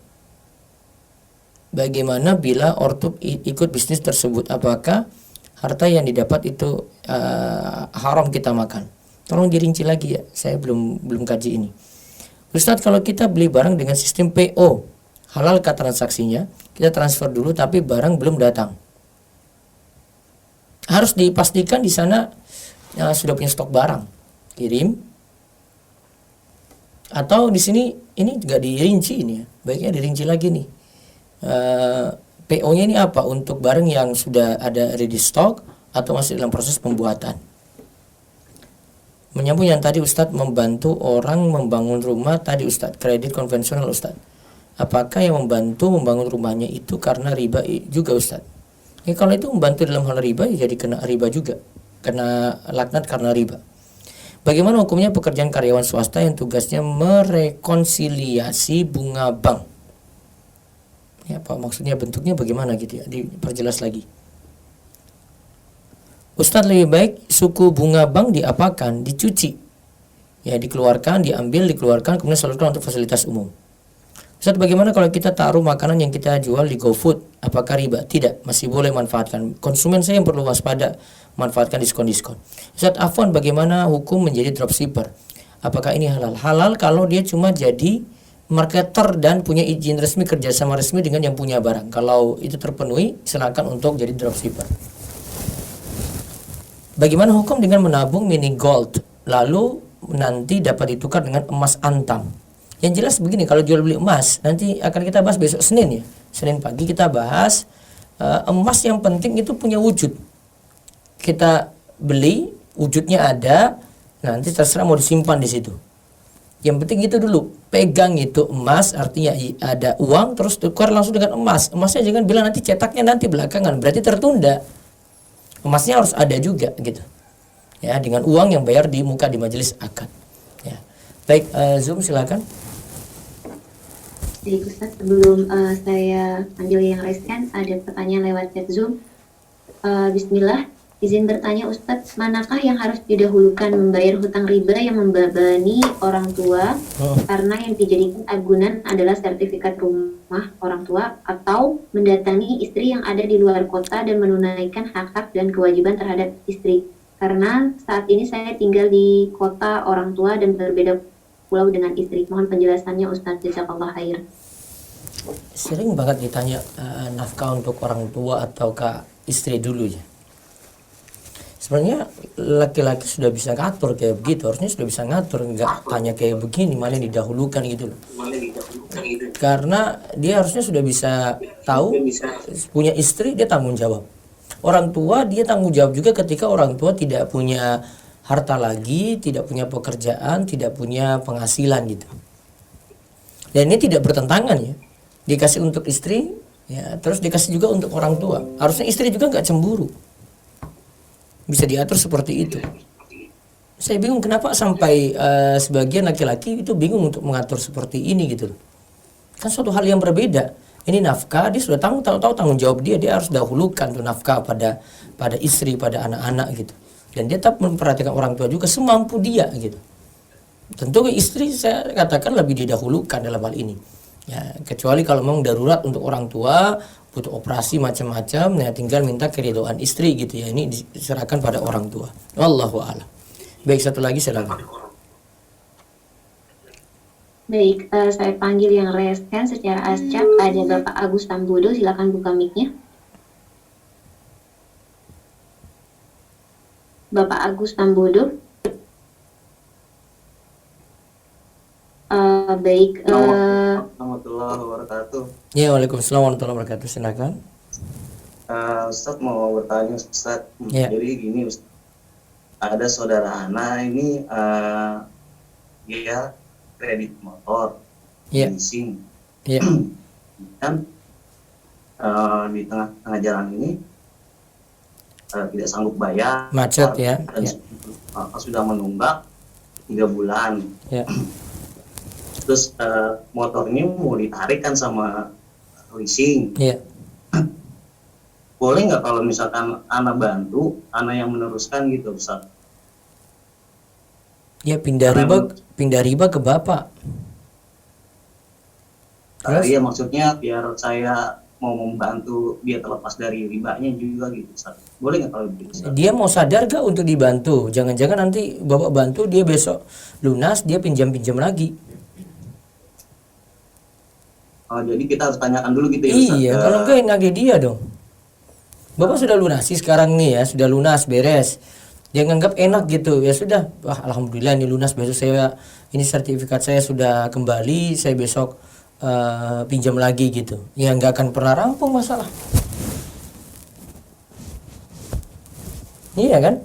Bagaimana bila ortuk ikut bisnis tersebut? Apakah harta yang didapat itu haram kita makan? Tolong dirinci lagi ya, saya belum kaji ini. Ustadz, kalau kita beli barang dengan sistem PO, halalkah transaksinya? Kita transfer dulu tapi barang belum datang. Harus dipastikan di sana sudah punya stok barang, kirim. Atau di sini ini juga dirinci ini ya, baiknya dirinci lagi nih. PO-nya ini apa? Untuk barang yang sudah ada ready stock atau masih dalam proses pembuatan. Menyambung yang tadi Ustadz, membantu orang membangun rumah tadi Ustadz, kredit konvensional Ustadz. Apakah yang membantu membangun rumahnya itu karena riba juga Ustadz? Ya, kalau itu membantu dalam hal riba, ya jadi kena riba juga, kena laknat karena riba. Bagaimana hukumnya pekerjaan karyawan swasta yang tugasnya merekonsiliasi bunga bank? Ya, Pak, maksudnya bentuknya bagaimana gitu ya, diperjelas lagi. Ustadz, lebih baik suku bunga bank diapakan? Dicuci. Ya, dikeluarkan, diambil, dikeluarkan, kemudian salurkan untuk fasilitas umum. Ustadz, bagaimana kalau kita taruh makanan yang kita jual di GoFood? Apakah riba? Tidak, masih boleh manfaatkan. Konsumen saya yang perlu waspada manfaatkan diskon-diskon. Ustadz, afwan, bagaimana hukum menjadi dropshipper? Apakah ini halal? Halal kalau dia cuma jadi marketer dan punya izin resmi, kerjasama resmi dengan yang punya barang. Kalau itu terpenuhi, silakan untuk jadi dropshipper. Bagaimana hukum dengan menabung mini gold lalu nanti dapat ditukar dengan emas antam? Yang jelas begini, kalau jual beli emas nanti akan kita bahas besok Senin ya. Senin pagi kita bahas emas yang penting itu punya wujud. Kita beli, wujudnya ada, nanti terserah mau disimpan di situ. Yang penting itu dulu, pegang itu emas, artinya ada uang terus tukar langsung dengan emas. Emasnya jangan bilang nanti cetaknya nanti belakangan, berarti tertunda. Emasnya harus ada juga gitu. Ya, dengan uang yang bayar di muka di majelis akad. Ya. Baik, Zoom silakan. Jadi Ustaz, sebelum saya panggil yang reskan, ada pertanyaan lewat chat Zoom. Bismillah, izin bertanya Ustadz, manakah yang harus didahulukan, membayar hutang riba yang membebani orang tua karena yang dijadikan agunan adalah sertifikat rumah orang tua, atau mendatangi istri yang ada di luar kota dan menunaikan hak-hak dan kewajiban terhadap istri? Karena saat ini saya tinggal di kota orang tua dan berbeda pulau dengan istri. Mohon penjelasannya Ustadz, jazakallah khair. Sering banget ditanya nafkah untuk orang tua ataukah istri dulu ya. Sebenarnya laki-laki sudah bisa ngatur kayak begitu, harusnya sudah bisa ngatur, nggak tanya kayak begini mana yang didahulukan gitu loh. Karena dia harusnya sudah bisa tahu, punya istri dia tanggung jawab. Orang tua dia tanggung jawab juga ketika orang tua tidak punya harta lagi, tidak punya pekerjaan, tidak punya penghasilan gitu. Dan ini tidak bertentangan ya. Dikasih untuk istri, ya, terus dikasih juga untuk orang tua. Harusnya istri juga nggak cemburu. Bisa diatur seperti itu. Saya bingung kenapa sampai sebagian laki-laki itu bingung untuk mengatur seperti ini gitu loh. Kan suatu hal yang berbeda. Ini nafkah, dia sudah tahu tanggung jawab dia harus dahulukan tuh nafkah pada istri, pada anak-anak gitu. Dan dia tetap memperhatikan orang tua juga semampu dia gitu. Tentu istri saya katakan lebih didahulukan dalam hal ini. Ya, kecuali kalau memang darurat untuk orang tua, butuh operasi macam-macam, ya tinggal minta keridhaan istri gitu ya. Ini diserahkan pada orang tua. Wallahu a'lam. Baik, satu lagi silakan. Baik, saya panggil yang reskan secara acak. Ada Bapak Agus Tambudo, silakan buka mic-nya. Bapak Agus Tambudo. Baik. Warahmatullahi wabarakatuh. Ya, waalaikumsalam warahmatullahi wabarakatuh. Silakan. Ustadz mau bertanya, Ustadz. Ya. Jadi gini, Ustadz. Ada saudara Ana ini dia kredit motor, leasing. Iya. Dan di tengah jalan ini tidak sanggup bayar. Macet ya. Dan sudah menunggak 3 bulan. Ya. Terus motor ini mau ditarik kan sama leasing. Iya. Boleh nggak kalau misalkan Ana bantu, Ana yang meneruskan gitu, Ustaz? Ya, pindah riba ke Bapak. Terus? Iya, maksudnya biar saya mau membantu dia terlepas dari ribanya juga gitu, Ustaz. Boleh nggak kalau begitu, Ustaz? Dia mau sadar gak untuk dibantu? Jangan-jangan nanti Bapak bantu, dia besok lunas, dia pinjam-pinjam lagi. Jadi kita harus tanyakan dulu gitu ya, Ustaz? Iya, kalau enggak nagih dia dong. Bapak sudah lunasi sekarang nih ya, sudah lunas, beres. Dia nganggap enak gitu, ya sudah. Wah, alhamdulillah ini lunas, besok saya ini sertifikat saya sudah kembali, saya besok pinjam lagi gitu. Ya nggak akan pernah rampung masalah. Iya kan?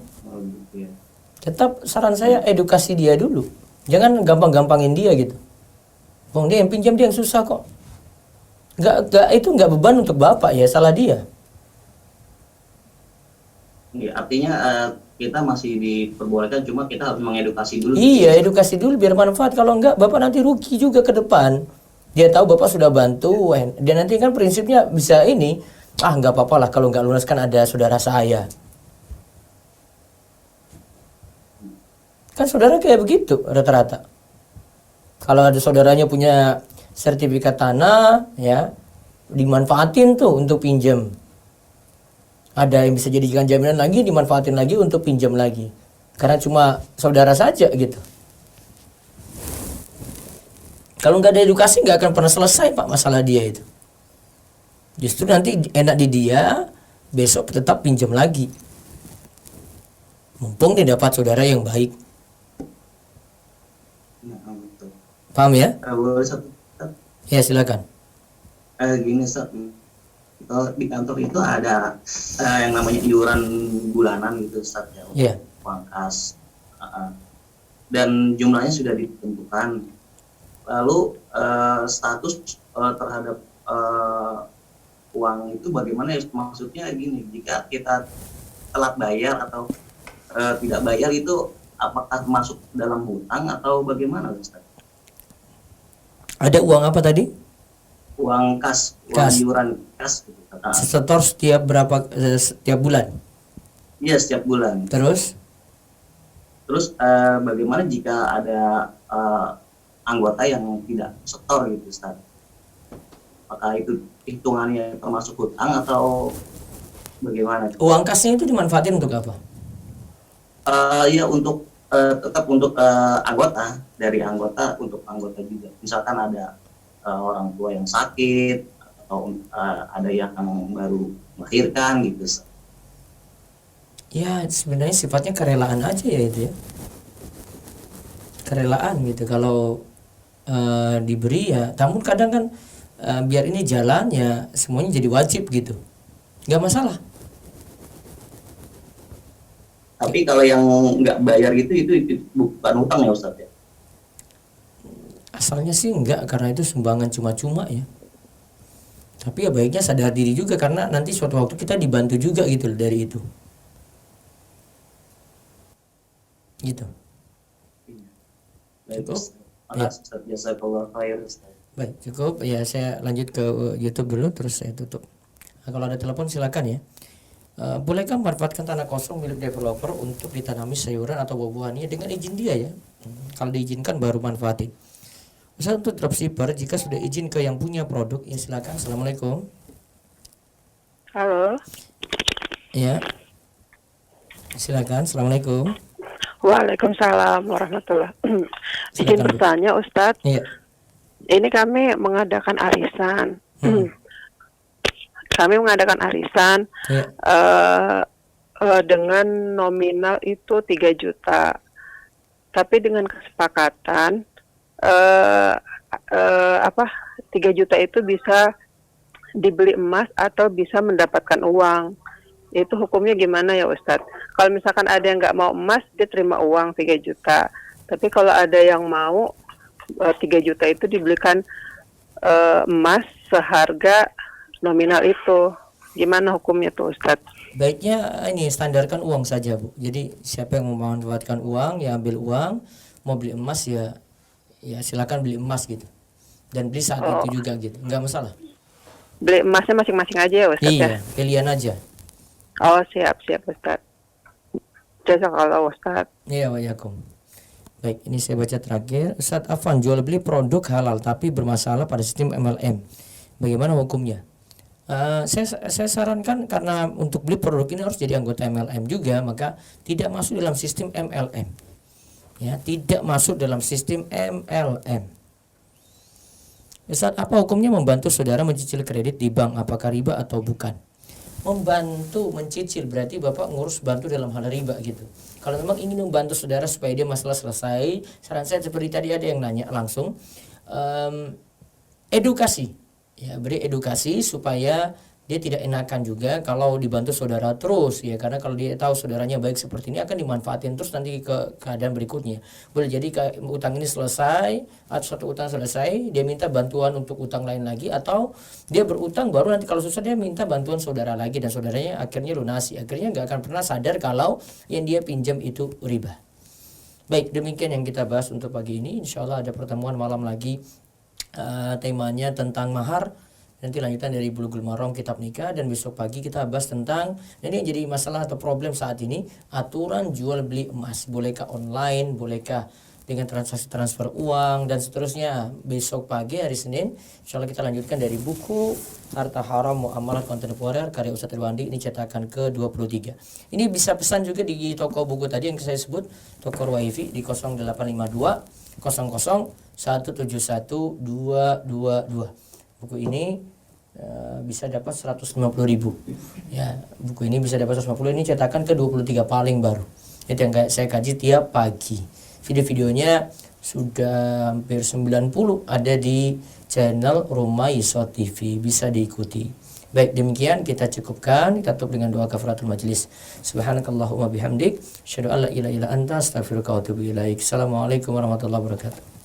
Tetap saran saya edukasi dia dulu. Jangan gampang-gampangin dia gitu. Bang, dia yang pinjam, dia yang susah kok. Itu nggak beban untuk Bapak ya, salah dia. Ya, artinya kita masih diperbolehkan, cuma kita harus mengedukasi dulu. Iya, edukasi dulu biar manfaat. Kalau enggak, Bapak nanti rugi juga ke depan. Dia tahu Bapak sudah bantu, dia nanti kan prinsipnya bisa ini, nggak apa-apa lah kalau nggak lunas, kan ada saudara saya. Kan saudara kayak begitu rata-rata. Kalau ada saudaranya punya sertifikat tanah, ya dimanfaatin tuh untuk pinjam. Ada yang bisa jadikan jaminan lagi, dimanfaatin lagi untuk pinjam lagi. Karena cuma saudara saja gitu. Kalau nggak ada edukasi nggak akan pernah selesai Pak masalah dia itu. Justru nanti enak di dia, besok tetap pinjam lagi. Mumpung dia dapat saudara yang baik. Paham ya? Ya silakan. Gini, Ustaz. Di kantor itu ada yang namanya iuran bulanan gitu, Ustaz, ya. Yeah. Uang kas. Dan jumlahnya sudah ditentukan. Lalu status terhadap uang itu bagaimana ya? Maksudnya gini, jika kita telat bayar atau tidak bayar itu apakah masuk dalam hutang atau bagaimana, Ustaz? Ada uang apa tadi? Uang kas, uang iuran kas gitu. Setor setiap bulan? Iya, setiap bulan. Terus bagaimana jika ada anggota yang tidak setor gitu, Ustaz? Apakah itu hitungannya termasuk hutang atau bagaimana? Uang kasnya itu dimanfaatin untuk apa? Ya untuk tetap untuk anggota, dari anggota untuk anggota juga. Misalkan ada orang tua yang sakit atau ada yang baru melahirkan gitu. Ya sebenarnya sifatnya kerelaan aja ya itu ya. Kerelaan gitu kalau diberi ya. Namun kadang kan biar ini jalan ya semuanya jadi wajib gitu. Nggak masalah. Tapi kalau yang nggak bayar itu bukan hutang ya, Ustaz ya? Asalnya sih enggak, karena itu sumbangan cuma-cuma ya. Tapi ya baiknya sadar diri juga, karena nanti suatu waktu kita dibantu juga gitu dari itu. Gitu. Cukup? Ya. Baik, cukup. Ya saya lanjut ke YouTube dulu, terus saya tutup. Nah, kalau ada telepon silakan ya. Bolehkah manfaatkan tanah kosong milik developer untuk ditanami sayuran atau buah-buahannya dengan izin dia ya? Kalau diizinkan baru manfaatin. Misal untuk dropshipper, jika sudah izin ke yang punya produk, ya silakan. Assalamualaikum. Halo. Ya. Silakan. Assalamualaikum. Waalaikumsalam warahmatullahi. Izin bertanya Ustadz. Iya. Ini kami mengadakan arisan. Kami mengadakan arisan dengan nominal itu 3 juta. Tapi dengan kesepakatan 3 juta itu bisa dibeli emas atau bisa mendapatkan uang. Itu hukumnya gimana ya Ustadz? Kalau misalkan ada yang nggak mau emas, dia terima uang 3 juta. Tapi kalau ada yang mau 3 juta itu dibelikan emas seharga nominal itu. Gimana hukumnya tuh Ustadz? Baiknya ini standarkan uang saja Bu. Jadi siapa yang mau memanfaatkan uang ya ambil uang, mau beli emas ya silakan beli emas gitu. Dan beli saat itu juga gitu, nggak masalah. Beli emasnya masing-masing aja ya Ustadz? Iya, pilihan aja. Oh siap Ustadz. Jazakallah Ustadz. Iya wa'alaikum. Baik, ini saya baca terakhir. Ustadz Afwan, jual beli produk halal tapi bermasalah pada sistem MLM. Bagaimana hukumnya? Saya sarankan karena untuk beli produk ini harus jadi anggota MLM juga, maka tidak masuk dalam sistem MLM. Ya, tidak masuk dalam sistem MLM. Ustadz, apa hukumnya membantu saudara mencicil kredit di bank? Apakah riba atau bukan? Membantu mencicil berarti Bapak ngurus bantu dalam hal riba gitu. Kalau memang ingin membantu saudara supaya dia masalah selesai, saran saya seperti tadi ada yang nanya langsung, edukasi. Ya, beri edukasi supaya dia tidak enakan juga kalau dibantu saudara terus ya, karena kalau dia tahu saudaranya baik seperti ini akan dimanfaatin terus nanti ke keadaan berikutnya. Boleh jadi utang ini selesai atau satu utang selesai dia minta bantuan untuk utang lain lagi, atau dia berutang baru nanti kalau susah dia minta bantuan saudara lagi dan saudaranya akhirnya lunasi, akhirnya nggak akan pernah sadar kalau yang dia pinjam itu riba. Baik, demikian yang kita bahas untuk pagi ini. Insyaallah ada pertemuan malam lagi, temanya tentang mahar. Nanti lanjutan dari Bulughul Maram kitab nikah, dan besok pagi kita bahas tentang ini yang jadi masalah atau problem saat ini, aturan jual beli emas. Bolehkah online, bolehkah dengan transaksi transfer uang dan seterusnya. Besok pagi hari Senin insyaallah kita lanjutkan dari buku Harta Haram Muamalat Kontemporer karya Ustadz Irwandi, ini cetakan ke-23. Ini bisa pesan juga di toko buku tadi yang saya sebut, toko Ruwaifi di 0852 00 171 222. Buku ini bisa dapat 150.000 ya. Buku ini bisa dapat 150, ini cetakan ke-23 paling baru. Itu yang saya kaji tiap pagi. Video-videonya sudah hampir 90 ada di channel Rumaiso TV, bisa diikuti. Baik, demikian kita cukupkan, kita tutup dengan doa kafaratul majelis. Subhanakallahumma bihamdik, asyhadu an la ilaha illa anta, astaghfiruka wa atubu ilaik. Assalamualaikum warahmatullahi wabarakatuh.